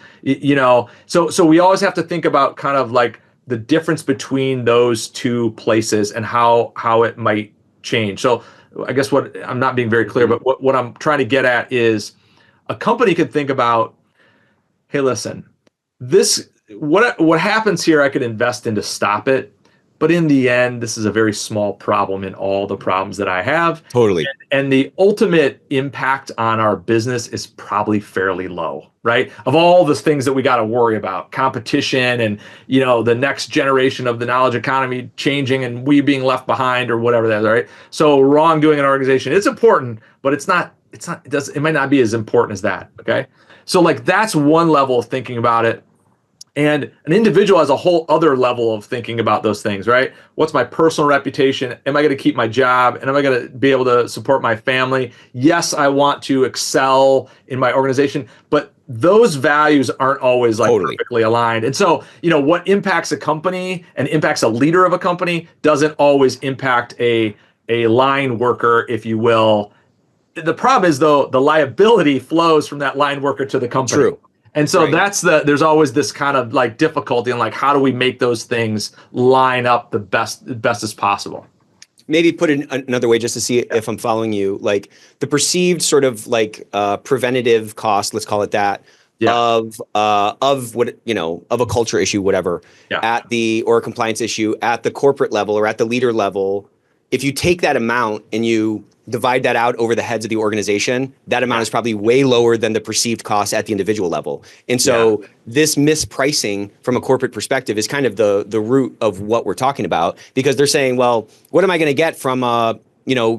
so we always have to think about kind of like the difference between those two places and how it might change. So I guess what I'm not being very clear, but what I'm trying to get at is a company could think about, hey, listen, what happens here, I could invest in to stop it. But in the end, this is a very small problem in all the problems that I have. Totally. And the ultimate impact on our business is probably fairly low, right? Of all the things that we got to worry about, competition and, the next generation of the knowledge economy changing and we being left behind or whatever that is, right? So wrongdoing in an organization, it's important, but it might not be as important as that, okay? So like that's one level of thinking about it. And an individual has a whole other level of thinking about those things, right? What's my personal reputation? Am I going to keep my job? And am I going to be able to support my family? Yes, I want to excel in my organization, but those values aren't always like perfectly aligned. And so, what impacts a company and impacts a leader of a company doesn't always impact a line worker, if you will. The problem is, though, the liability flows from that line worker to the company. True. And so there's always this kind of like difficulty in like, how do we make those things line up the best as possible? Maybe put it another way just to see if I'm following you, like the perceived sort of like preventative cost, let's call it that, of what, of a culture issue, whatever, or a compliance issue at the corporate level or at the leader level. If you take that amount and you divide that out over the heads of the organization, that amount is probably way lower than the perceived cost at the individual level. And so this mispricing from a corporate perspective is kind of the root of what we're talking about, because they're saying, well, what am I going to get from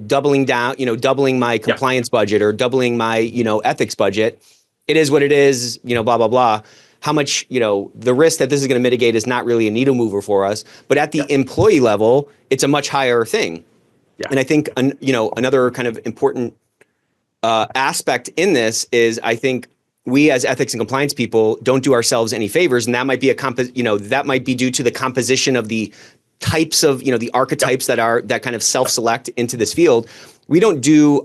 doubling my compliance budget or doubling my ethics budget? It is what it is, blah blah blah. How much, the risk that this is going to mitigate is not really a needle mover for us, but at the employee level, it's a much higher thing. And I think, another kind of important aspect in this is, I think we as ethics and compliance people don't do ourselves any favors, and that might be that might be due to the composition of the types of, the archetypes that kind of self-select into this field. We don't do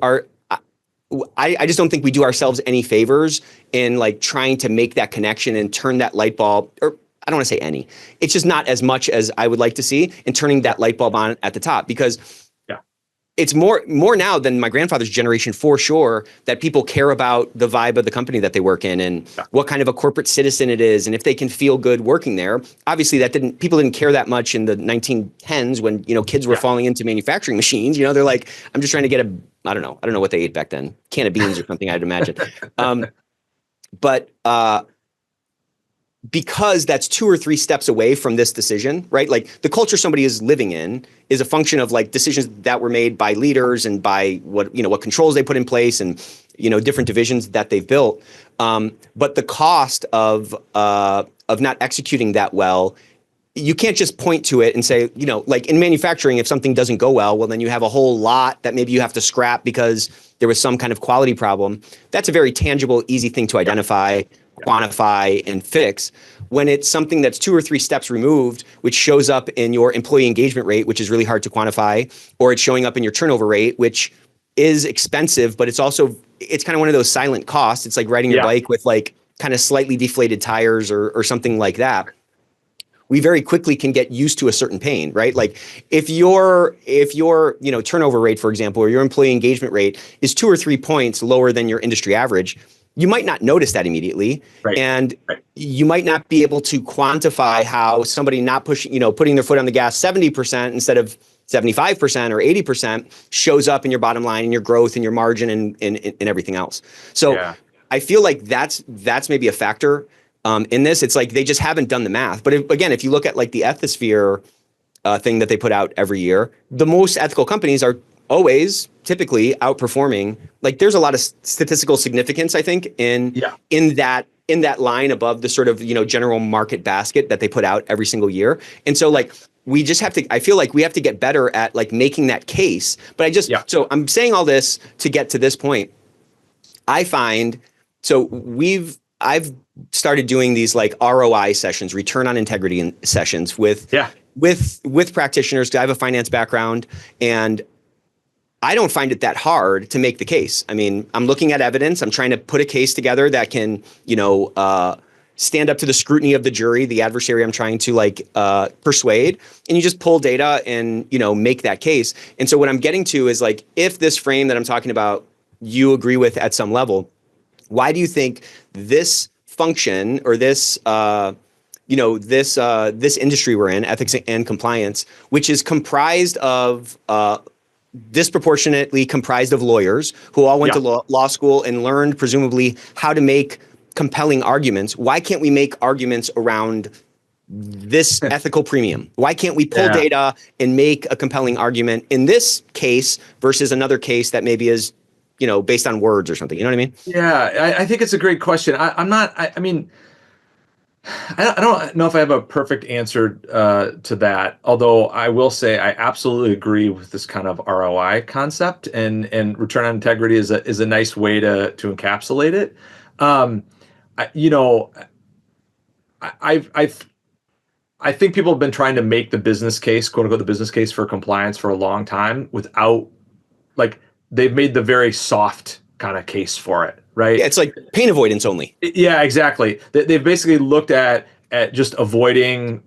I just don't think we do ourselves any favors in like trying to make that connection and turn that light bulb, or I don't want to say any. It's just not as much as I would like to see in turning that light bulb on at the top, because it's more now than my grandfather's generation, for sure, that people care about the vibe of the company that they work in and what kind of a corporate citizen it is, and if they can feel good working there. Obviously, people didn't care that much in the 1910s when kids were falling into manufacturing machines. They're like, I'm just trying to get I don't know what they ate back then, can of beans or something, I'd imagine. But because that's 2 or 3 steps away from this decision, right? Like the culture somebody is living in is a function of like decisions that were made by leaders and by what controls they put in place and, different divisions that they've built. But the cost of not executing that well, you can't just point to it and say, like in manufacturing, if something doesn't go well, then you have a whole lot that maybe you have to scrap because there was some kind of quality problem. That's a very tangible, easy thing to identify, quantify, and fix. When it's something that's 2 or 3 steps removed, which shows up in your employee engagement rate, which is really hard to quantify, or it's showing up in your turnover rate, which is expensive, but it's kind of one of those silent costs. It's like riding your bike with like kind of slightly deflated tires or something like that. We very quickly can get used to a certain pain, right? Like if your turnover rate, for example, or your employee engagement rate is 2 or 3 points lower than your industry average, you might not notice that immediately. And you might not be able to quantify how somebody not putting their foot on the gas 70% instead of 75% or 80% shows up in your bottom line and your growth and your margin and everything else. So I feel like that's maybe a factor in this. It's like they just haven't done the math. But if you look at like the Ethisphere thing that they put out every year, the most ethical companies are always typically outperforming. Like there's a lot of statistical significance, I think, in that line above the sort of general market basket that they put out every single year. And so like we just have to, I feel like we have to get better at like making that case. But so I'm saying all this to get to this point. I find, I've started doing these like ROI sessions, return on integrity sessions with practitioners. I have a finance background, and I don't find it that hard to make the case. I mean, I'm looking at evidence. I'm trying to put a case together that can, stand up to the scrutiny of the jury, the adversary I'm trying to persuade. And you just pull data and, make that case. And so what I'm getting to is like, if this frame that I'm talking about, you agree with at some level, why do you think this function or this industry we're in, ethics and compliance, which is comprised of disproportionately comprised of lawyers who all went to law school and learned presumably how to make compelling arguments. Why can't we make arguments around this ethical premium? Why can't we pull data and make a compelling argument in this case versus another case that maybe is, based on words or something? You know what I mean? Yeah, I think it's a great question. I mean, I don't know if I have a perfect answer to that, although I will say I absolutely agree with this kind of ROI concept, and return on integrity is a nice way to encapsulate it. I, you know, I think people have been trying to make the business case, quote unquote, the business case for compliance for a long time without, like, they've made the very soft kind of case for it, right? Yeah, it's like pain avoidance only. Yeah, exactly. They've basically looked at just avoiding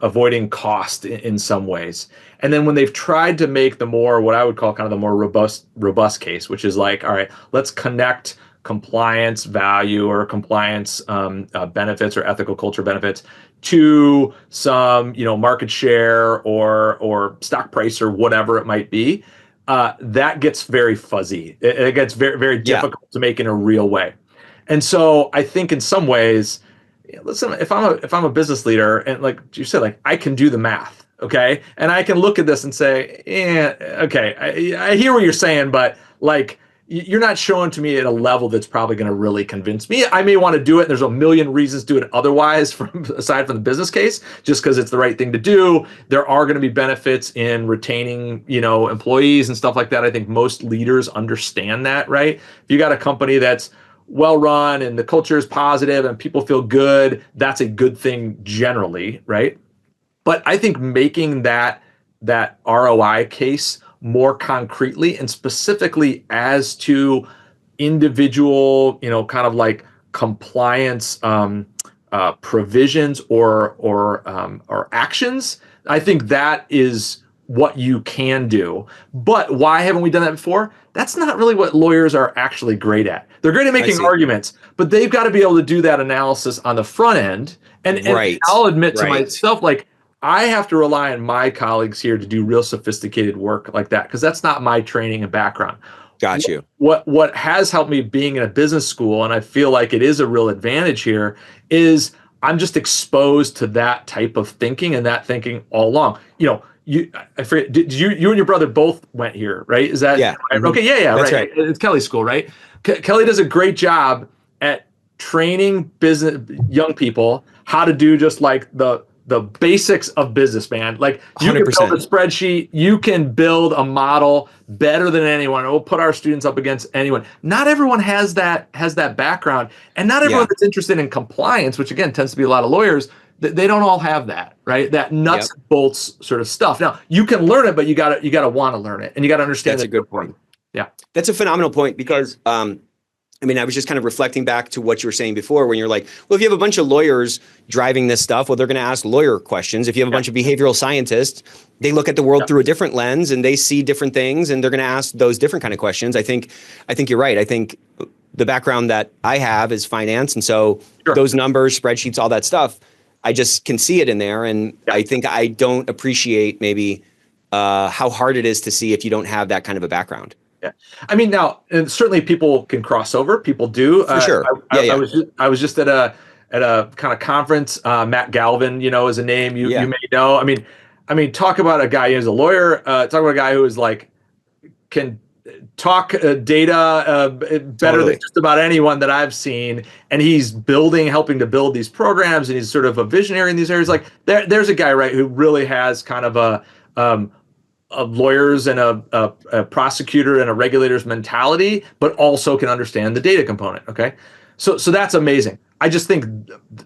cost in some ways. And then when they've tried to make the more, what I would call kind of the more robust case, which is like, all right, let's connect compliance value or compliance benefits or ethical culture benefits to some, market share or stock price or whatever it might be. That gets very fuzzy. It gets very, very difficult to make in a real way. And so I think in some ways, listen, if I'm a business leader, and like you said, like, I can do the math, okay, and I can look at this and say, okay, I hear what you're saying, but like, you're not showing to me at a level that's probably going to really convince me. I may want to do it. There's a million reasons to do it otherwise, aside from the business case, just because it's the right thing to do. There are going to be benefits in retaining, employees and stuff like that. I think most leaders understand that, right? If you got a company that's well run and the culture is positive and people feel good, that's a good thing generally, right? But I think making that ROI case more concretely and specifically as to individual, kind of like compliance provisions or actions, I think that is what you can do. But why haven't we done that before? That's not really what lawyers are actually great at. They're great at making arguments, but they've got to be able to do that analysis on the front end. And I'll admit to myself, like, I have to rely on my colleagues here to do real sophisticated work like that, because that's not my training and background. Got you. What has helped me being in a business school, and I feel like it is a real advantage here, is I'm just exposed to that type of thinking and that thinking all along. I forget, did you and your brother both went here, right? Is that okay? Yeah, that's right. It's Kelley School, right? Kelley does a great job at training business young people how to do just like the basics of business, man. Like, you 100%. Can build a spreadsheet, you can build a model better than anyone. We'll put our students up against anyone. Not everyone has that background, and not everyone that's interested in compliance, which again tends to be a lot of lawyers. They don't all have that, right? That nuts and bolts sort of stuff. Now, you can learn it, but you gotta want to learn it, and you gotta understand. That's a good point. Yeah, that's a phenomenal point, because I was just kind of reflecting back to what you were saying before, when you're like, well, if you have a bunch of lawyers driving this stuff, well, they're going to ask lawyer questions. If you have a bunch of behavioral scientists, they look at the world through a different lens and they see different things, and they're going to ask those different kind of questions. I think you're right. I think the background that I have is finance, and so those numbers, spreadsheets, all that stuff, I just can see it in there, and I think I don't appreciate maybe how hard it is to see if you don't have that kind of a background. Yeah, now, and certainly people can cross over. People do. For sure. I was just at a kind of conference. Matt Galvin, is a name you may know. Talk about a guy who's a lawyer. Talk about a guy who is like can talk data better than just about anyone that I've seen, and he's helping to build these programs, and he's sort of a visionary in these areas. Like there's a guy, right, who really has kind of a lawyers and a prosecutor and a regulator's mentality, but also can understand the data component. Okay, so that's amazing. I just think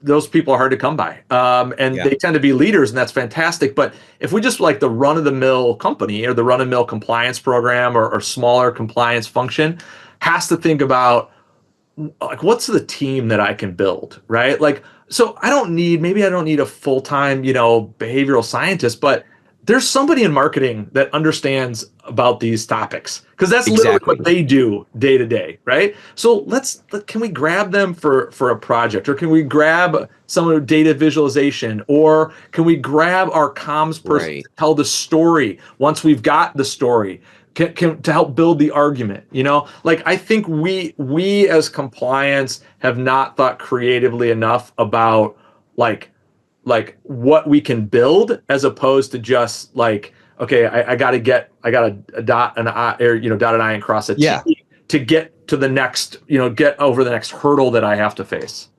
those people are hard to come by, and they tend to be leaders, and that's fantastic. But if we just like the run-of-the-mill company or the run-of-the-mill compliance program or smaller compliance function, has to think about, like, what's the team that I can build, right? Like, so I don't need a full-time, behavioral scientist, but there's somebody in marketing that understands about these topics, because that's literally what they do day to day, right? So can we grab them for a project, or can we grab some of data visualization, or can we grab our comms person to tell the story once we've got the story, to help build the argument, Like, I think we as compliance have not thought creatively enough about like what we can build, as opposed to just like, okay, I got to dot an I, or dot an I and cross a T to get to the next, get over the next hurdle that I have to face.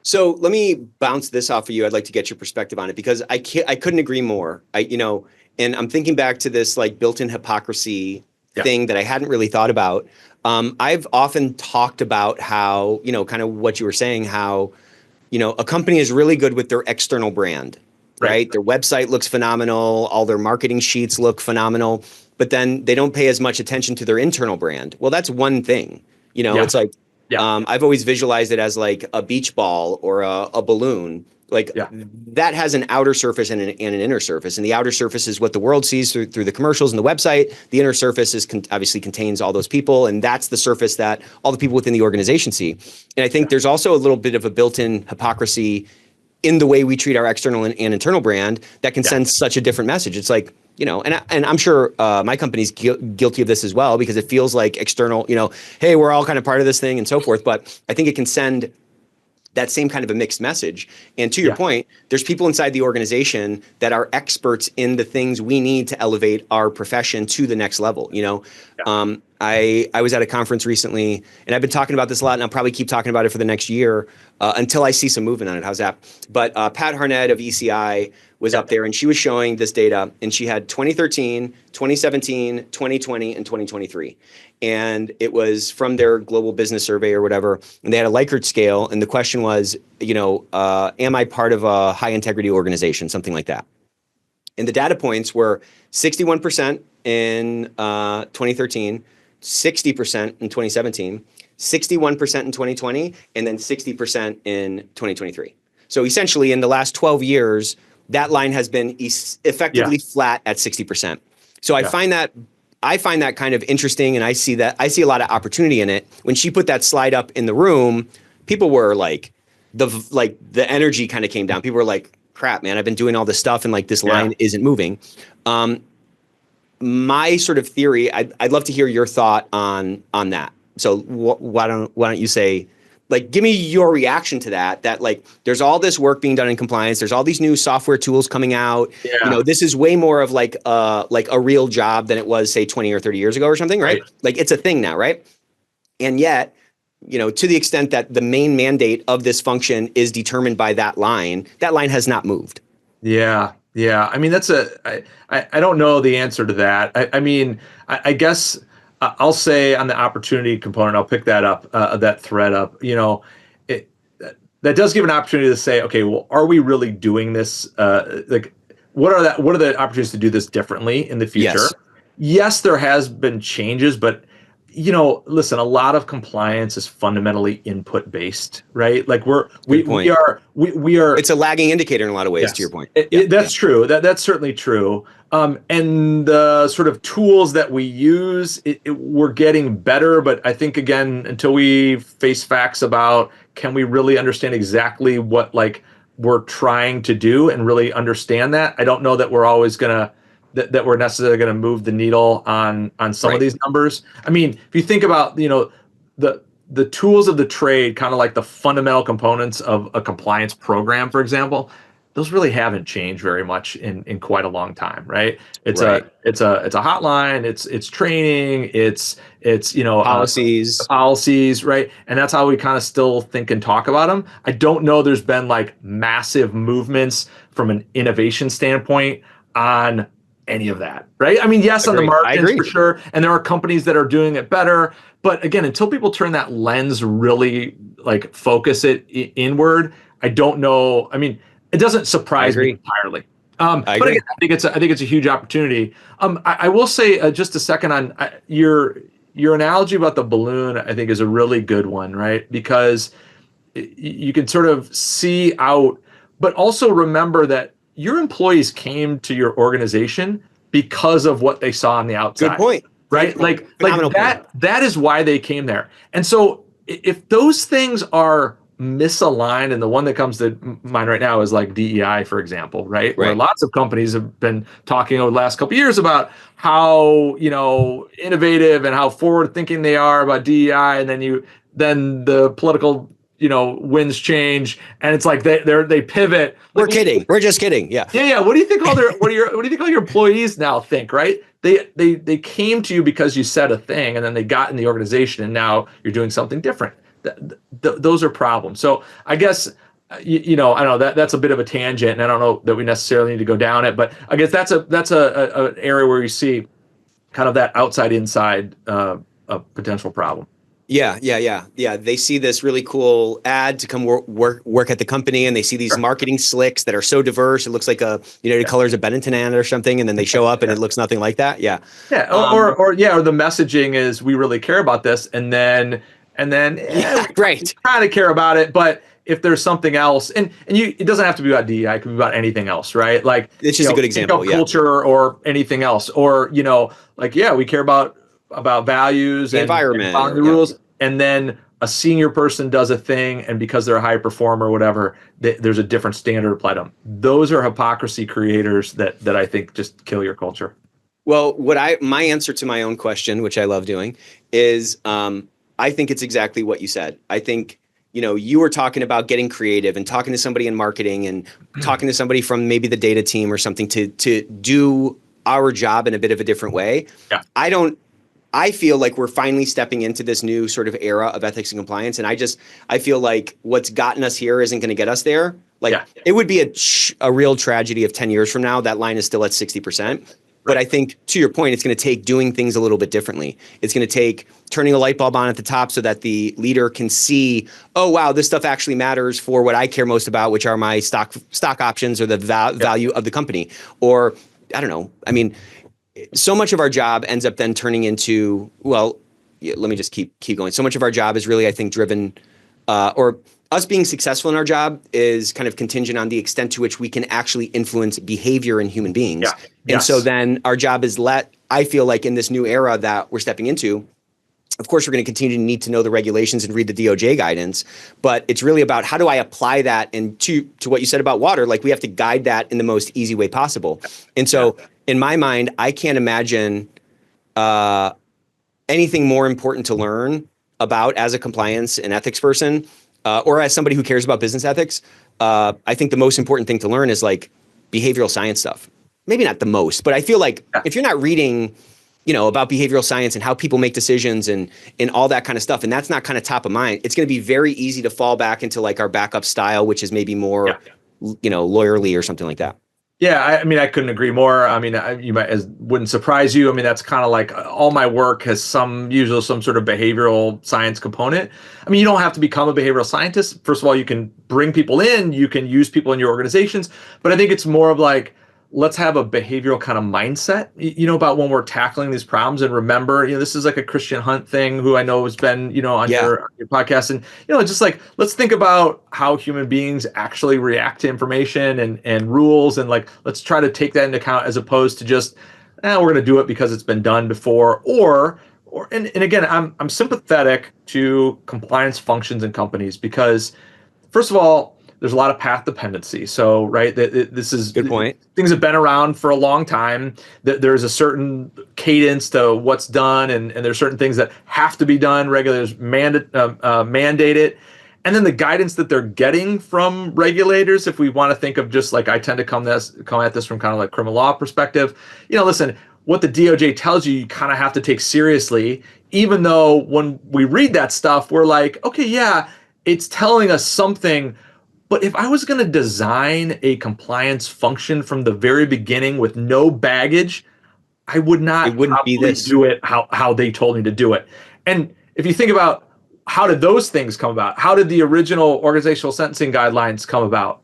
So let me bounce this off of you. I'd like to get your perspective on it because I couldn't agree more. And I'm thinking back to this like built-in hypocrisy thing that I hadn't really thought about. I've often talked about how, kind of what you were saying, how, a company is really good with their external brand, right? Their website looks phenomenal. All their marketing sheets look phenomenal, but then they don't pay as much attention to their internal brand. Well, that's one thing, it's like, I've always visualized it as like a beach ball or a balloon. Like that has an outer surface and an inner surface. And the outer surface is what the world sees through the commercials and the website. The inner surface is obviously contains all those people. And that's the surface that all the people within the organization see. And I think there's also a little bit of a built-in hypocrisy in the way we treat our external and internal brand that can send such a different message. It's like, and I'm sure my company's guilty of this as well, because it feels like external, hey, we're all kind of part of this thing and so forth. But I think it can send that same kind of a mixed message. And to your point, there's people inside the organization that are experts in the things we need to elevate our profession to the next level. I was at a conference recently, and I've been talking about this a lot, and I'll probably keep talking about it for the next year until I see some movement on it. How's that? But Pat Harnett of ECI was up there, and she was showing this data, and she had 2013, 2017, 2020, and 2023. And it was from their global business survey or whatever, and they had a Likert scale, and the question was, am I part of a high integrity organization, something like that? And the data points were 61% in 2013, 60% in 2017, 61% in 2020, and then 60% in 2023. So essentially, in the last 12 years, that line has been effectively flat at 60%. So I find that kind of interesting, and I see a lot of opportunity in it. When she put that slide up in the room, people were like, the energy kind of came down. People were like, crap, man, I've been doing all this stuff and like this line isn't moving. My sort of theory, I'd love to hear your thought on that. So why don't you say, like, give me your reaction to that like there's all this work being done in compliance. There's all these new software tools coming out. This is way more of like a real job than it was, say, 20 or 30 years ago or something, right? Like it's a thing now, right? And yet, to the extent that the main mandate of this function is determined by that line has not moved. Yeah. I mean, I don't know the answer to that. I guess I'll say on the opportunity component, I'll pick that up, that thread up, that does give an opportunity to say, okay, well, are we really doing this? What are the opportunities to do this differently in the future? Yes, there has been changes, but listen, a lot of compliance is fundamentally input based, right? Like we are. It's a lagging indicator in a lot of ways, to your point. That's true. That's certainly true. And the sort of tools that we use, we're getting better, but I think again, until we face facts about, can we really understand exactly what we're trying to do and really understand that? I don't know that we're always gonna. That we're necessarily going to move the needle on some of these numbers. I mean, if you think about, the tools of the trade, kind of like the fundamental components of a compliance program, for example, those really haven't changed very much in quite a long time, right? It's a hotline, it's training, it's policies, right? And that's how we kind of still think and talk about them. I don't know there's been like massive movements from an innovation standpoint on any of that, right? I mean, yes, on the margins for sure, and there are companies that are doing it better, but again, until people turn that lens, really like focus it inward, I don't know. I mean, it doesn't surprise me entirely. But again, I think it's a huge opportunity. I will say just a second on your analogy about the balloon. I think is a really good one, right? Because you can sort of see out, but also remember that your employees came to your organization because of what they saw on the outside. Good point. Right? Like that is why they came there. And so if those things are misaligned, and the one that comes to mind right now is like DEI, for example, right? Where lots of companies have been talking over the last couple of years about how, innovative and how forward thinking they are about DEI. And then the political winds change, and it's like they pivot. We're kidding. We're just kidding. Yeah. What do you think all your employees now think, right? They came to you because you said a thing, and then they got in the organization, and now you're doing something different. Those are problems. So I guess I know that's a bit of a tangent, and I don't know that we necessarily need to go down it, but I guess that's an area where you see kind of that outside inside potential problem. Yeah. They see this really cool ad to come work at the company, and they see these marketing slicks that are so diverse. It looks like the colors of Benetton ad or something, and then they show up and it looks nothing like that. Yeah. Yeah. Or the messaging is, we really care about this, and then right. Kind of care about it, but if there's something else, and it doesn't have to be about DEI, it can be about anything else, right? Like, it's just a good example. Yeah. Culture or anything else, or we care about values and environment, following the rules, and then a senior person does a thing, and because they're a high performer or whatever, there's a different standard applied to them. Those are hypocrisy creators that I think just kill your culture. Well, my answer to my own question, which I love doing, is I think it's exactly what you said. I think, you were talking about getting creative and talking to somebody in marketing and talking to somebody from maybe the data team or something to do our job in a bit of a different way. Yeah. I feel like we're finally stepping into this new sort of era of ethics and compliance. And I feel like what's gotten us here isn't going to get us there. It would be a real tragedy if 10 years from now, that line is still at 60%. But I think, to your point, it's going to take doing things a little bit differently. It's going to take turning a light bulb on at the top so that the leader can see, oh, wow, this stuff actually matters for what I care most about, which are my stock options or the value of the company. Or, I don't know. I mean, so much of our job ends up then turning into, let me just keep going. So much of our job is really, I think, driven or us being successful in our job is kind of contingent on the extent to which we can actually influence behavior in human beings. Yeah. And so then our job is I feel like in this new era that we're stepping into, of course, we're going to continue to need to know the regulations and read the DOJ guidance, but it's really about how do I apply that, and to what you said about water, like we have to guide that in the most easy way possible. And so in my mind, I can't imagine anything more important to learn about as a compliance and ethics person, or as somebody who cares about business ethics. I think the most important thing to learn is like behavioral science stuff. Maybe not the most, but I feel like if you're not reading, about behavioral science and how people make decisions and all that kind of stuff, and that's not kind of top of mind, it's going to be very easy to fall back into like our backup style, which is maybe more, lawyerly or something like that. Yeah, I mean, I couldn't agree more. I mean, wouldn't surprise you. I mean, that's kind of like all my work has usually some sort of behavioral science component. I mean, you don't have to become a behavioral scientist. First of all, you can bring people in, you can use people in your organizations, but I think it's more of like, let's have a behavioral kind of mindset, about when we're tackling these problems. And remember, this is like a Christian Hunt thing, who I know has been, on your podcast. And, just like, let's think about how human beings actually react to information and rules. And like, let's try to take that into account, as opposed to just, we're going to do it because it's been done before. And again, I'm sympathetic to compliance functions in companies because, first of all, there's a lot of path dependency. So, right, this is good point. Things have been around for a long time. There's a certain cadence to what's done, and there's certain things that have to be done. Regulators mandate it, and then the guidance that they're getting from regulators. If we want to think of just like, I tend to come at this from kind of like criminal law perspective. Listen, what the DOJ tells you, you kind of have to take seriously, even though when we read that stuff, we're like, okay, yeah, it's telling us something. But if I was going to design a compliance function from the very beginning with no baggage, I would not do it how they told me to do it. And if you think about, how did those things come about? How did the original organizational sentencing guidelines come about?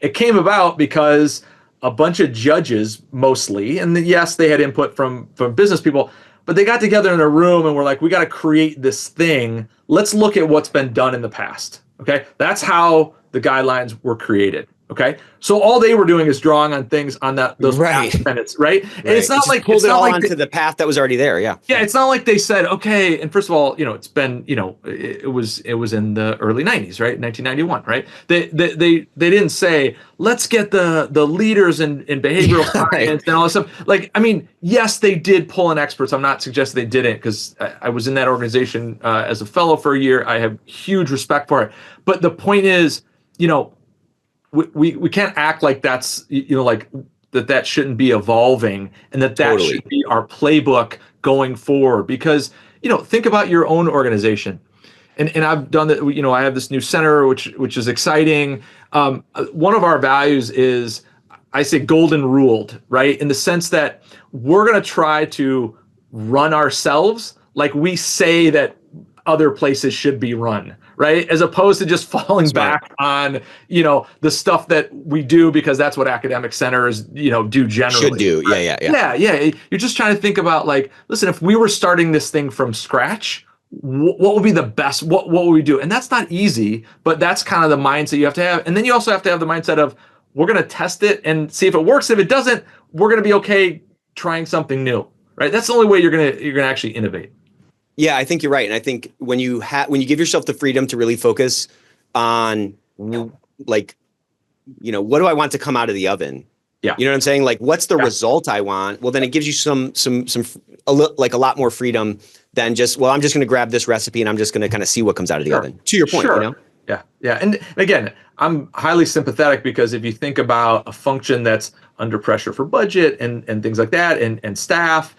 It came about because a bunch of judges, mostly, and yes, they had input from business people, but they got together in a room and were like, we got to create this thing. Let's look at what's been done in the past. Okay, that's how the guidelines were created. Okay, so all they were doing is drawing on things on those past minutes, right? And it's not like pulled it all onto the path that was already there. Yeah, it's not like they said, okay. And first of all, it's been, it was in the early 90s, right? 1991, right? They didn't say, let's get the leaders in behavioral science and all this stuff. Like, I mean, yes, they did pull in experts. I'm not suggesting they didn't, because I was in that organization as a fellow for a year. I have huge respect for it. But the point is, we can't act like that's, like that shouldn't be evolving, and that should be our playbook going forward. Because, think about your own organization. and I've done that. I have this new center, which is exciting. One of our values is, I say, golden ruled, right? In the sense that we're going to try to run ourselves like we say that other places should be run, right? As opposed to just falling back on, the stuff that we do because that's what academic centers, do generally. Should do. Yeah. You're just trying to think about, like, listen, if we were starting this thing from scratch, what would be the best? What would we do? And that's not easy, but that's kind of the mindset you have to have. And then you also have to have the mindset of, we're going to test it and see if it works. If it doesn't, we're going to be okay trying something new, right? That's the only way you're going to actually innovate. Yeah, I think you're right. And I think when you give yourself the freedom to really focus on, like, what do I want to come out of the oven? Yeah. You know what I'm saying? Like, what's the result I want? Well, then it gives you a lot more freedom than just, well, I'm just going to grab this recipe and I'm just going to kind of see what comes out of the oven. To your point, Yeah. And again, I'm highly sympathetic, because if you think about a function that's under pressure for budget and things like that, and staff,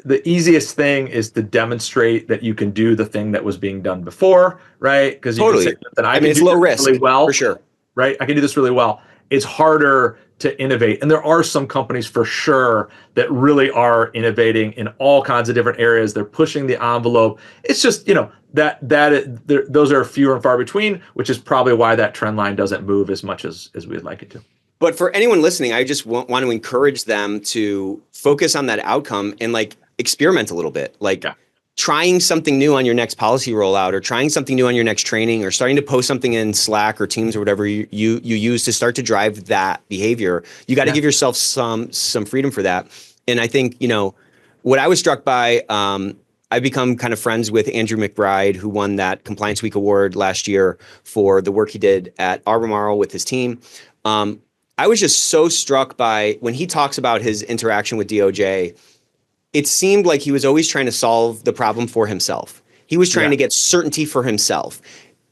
the easiest thing is to demonstrate that you can do the thing that was being done before, right? Because totally. It's low risk, really well, for sure. Right? I can do this really well. It's harder to innovate. And there are some companies for sure that really are innovating in all kinds of different areas. They're pushing the envelope. It's just, those are fewer and far between, which is probably why that trend line doesn't move as much as we'd like it to. But for anyone listening, I just want to encourage them to focus on that outcome and, like, experiment a little bit. Like, trying something new on your next policy rollout, or trying something new on your next training, or starting to post something in Slack or Teams or whatever you use to start to drive that behavior. You got to give yourself some freedom for that. And I think, what I was struck by, I've become kind of friends with Andrew McBride, who won that Compliance Week Award last year for the work he did at Albemarle with his team. I was just so struck by when he talks about his interaction with DOJ. It seemed like he was always trying to solve the problem for himself. He was trying to get certainty for himself.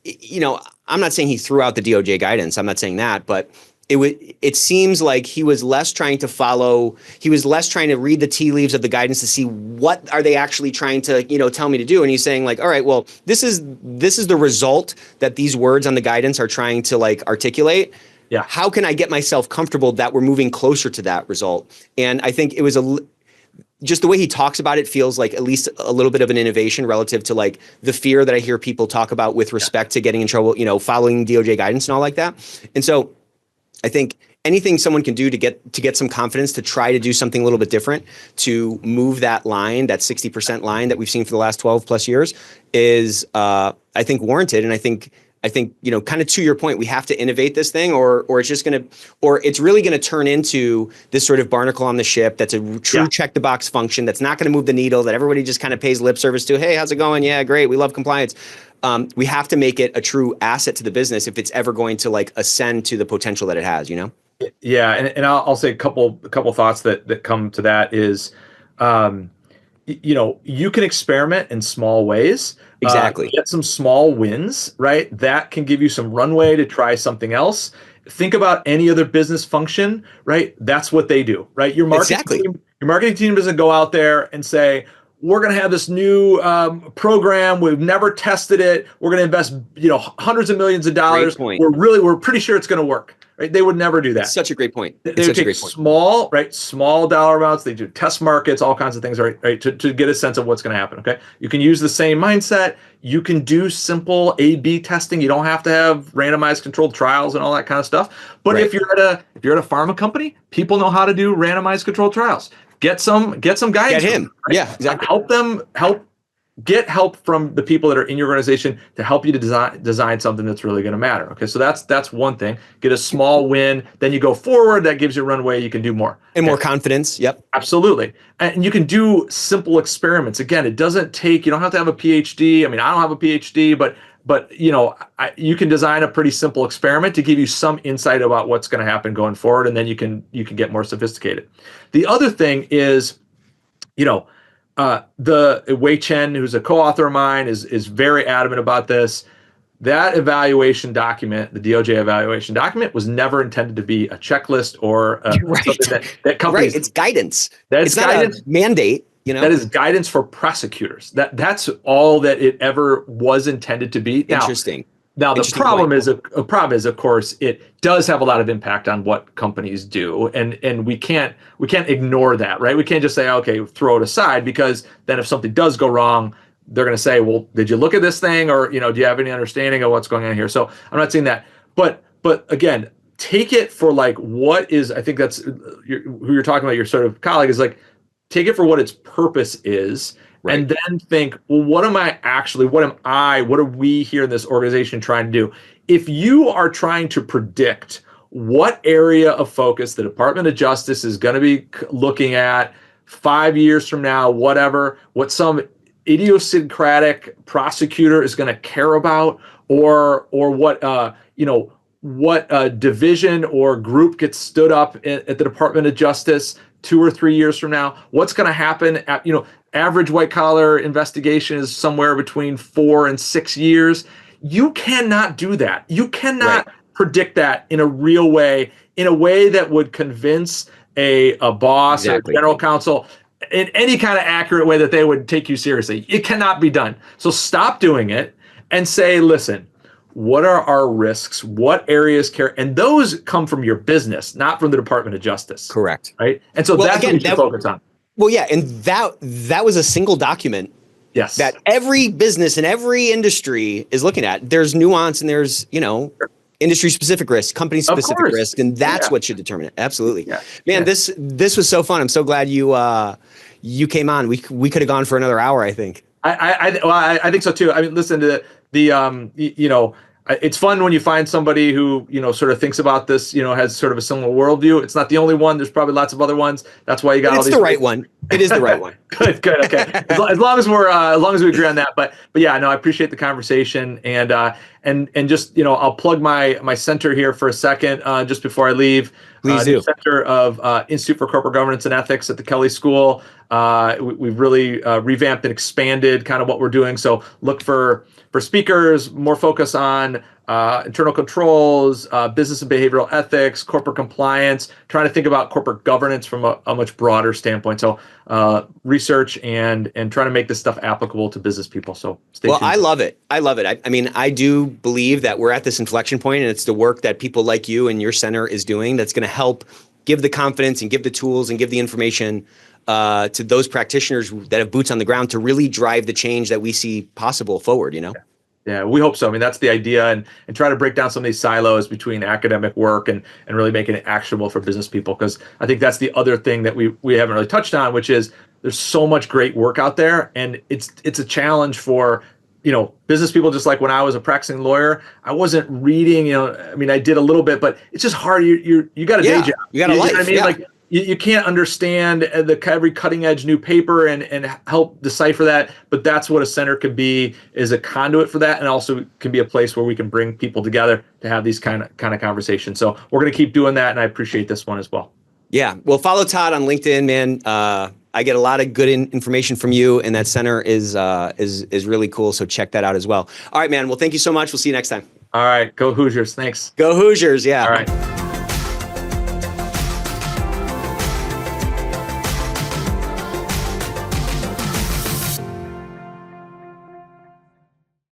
I'm not saying he threw out the DOJ guidance. I'm not saying that, but it seems like he was less trying to read the tea leaves of the guidance to see what are they actually trying to, tell me to do. And he's saying, like, all right, well, this is the result that these words on the guidance are trying to, like, articulate. Yeah. How can I get myself comfortable that we're moving closer to that result? And I think it was just the way he talks about it feels like at least a little bit of an innovation relative to, like, the fear that I hear people talk about with respect to getting in trouble, following DOJ guidance and all like that. And so I think anything someone can do to get some confidence to try to do something a little bit different, to move that line, that 60% line that we've seen for the last 12 plus years, is I think warranted. And I think, kind of to your point, we have to innovate this thing, or it's really going to turn into this sort of barnacle on the ship that's a true check the box function that's not going to move the needle, that everybody just kind of pays lip service to. Hey, how's it going? Yeah, great. We love compliance. We have to make it a true asset to the business if it's ever going to, like, ascend to the potential that it has, Yeah. And I'll say a couple thoughts that come to that is, you can experiment in small ways. Exactly. Get some small wins, right? That can give you some runway to try something else. Think about any other business function, right? That's what they do, right? Your marketing team doesn't go out there and say, we're going to have this new program. We've never tested it. We're going to invest, hundreds of millions of dollars. We're pretty sure it's going to work. Right? They would never do that. That's such a great point. They would take small dollar amounts. They do test markets, all kinds of things, right? To get a sense of what's going to happen. Okay. You can use the same mindset. You can do simple A/B testing. You don't have to have randomized controlled trials and all that kind of stuff. But if you're at a pharma company, people know how to do randomized controlled trials. Get some guidance. Get him. Right? Yeah, exactly. Get help from the people that are in your organization to help you to design something that's really going to matter. Okay, so that's one thing. Get a small win, then you go forward. That gives you runway. You can do more and more confidence. Yep, absolutely. And you can do simple experiments. Again, it doesn't take. You don't have to have a PhD. I mean, I don't have a PhD, but you can design a pretty simple experiment to give you some insight about what's going to happen going forward, and then you can get more sophisticated. The other thing is, the Wei Chen, who's a co-author of mine, is very adamant about this. That evaluation document, the DOJ evaluation document, was never intended to be a checklist or something that companies. Right, it's guidance. It's not guidance. A mandate. That is guidance for prosecutors. That's all that it ever was intended to be. Interesting. Now the problem is, of course, it does have a lot of impact on what companies do, and we can't ignore that, right? We can't just say, okay, throw it aside, because then if something does go wrong, they're going to say, well, did you look at this thing, or do you have any understanding of what's going on here? So I'm not saying that, but again, take it for like what is. I think that's who you're talking about. Your sort of colleague is like, take it for what its purpose is. Right. And then think, well, what are we here in this organization trying to do? If you are trying to predict what area of focus the Department of Justice is going to be looking at 5 years from now, whatever, what some idiosyncratic prosecutor is going to care about, or what division or group gets stood up at the Department of Justice 2 or 3 years from now, what's going to happen at, average white collar investigation is somewhere between 4 and 6 years. You cannot do that. You cannot predict that in a real way, in a way that would convince a boss or general counsel in any kind of accurate way that they would take you seriously. It cannot be done. So stop doing it and say, listen, what are our risks? What areas care? And those come from your business, not from the Department of Justice. Correct. Right. And so that's what you should focus on. Well, yeah. And that was a single document. Yes. That every business and every industry is looking at. There's nuance and there's, industry specific risk, company specific risk. And that's what should determine it. Absolutely. Yeah. Man, this was so fun. I'm so glad you came on. We could have gone for another hour, I think. I think so too. I mean, listen to it's fun when you find somebody who, sort of thinks about this, has sort of a similar worldview. It's not the only one. There's probably lots of other ones. That's why you got all these. It's the right one. It is the right one. Good. Okay. As long as we agree on that. But yeah, no, I appreciate the conversation, and just, I'll plug my center here for a second, just before I leave. Please do. The Center of Institute for Corporate Governance and Ethics at the Kelley School. We've really revamped and expanded kind of what we're doing. So look for speakers, more focus on internal controls, business and behavioral ethics, corporate compliance, trying to think about corporate governance from a much broader standpoint. So research and trying to make this stuff applicable to business people. So stay tuned. I love it. I mean, I do believe that we're at this inflection point, and it's the work that people like you and your center is doing that's going to help give the confidence and give the tools and give the information to those practitioners that have boots on the ground to really drive the change that we see possible forward, Yeah, we hope so. I mean, that's the idea, and try to break down some of these silos between academic work and really making it actionable for business people. Because I think that's the other thing that we haven't really touched on, which is there's so much great work out there, and it's a challenge for business people. Just like when I was a practicing lawyer, I wasn't reading. I mean, I did a little bit, but it's just hard. You got a day job. You got a life. You know what I mean? Yeah. Like you can't understand every cutting edge new paper and help decipher that. But that's what a center could be, is a conduit for that, and also can be a place where we can bring people together to have these kind of conversations. So we're going to keep doing that, and I appreciate this one as well. Yeah. Well, follow Todd on LinkedIn, man. I get a lot of good information from you, and that center is really cool. So check that out as well. All right, man. Well, thank you so much. We'll see you next time. All right. Go Hoosiers. Thanks. Go Hoosiers. Yeah. All right.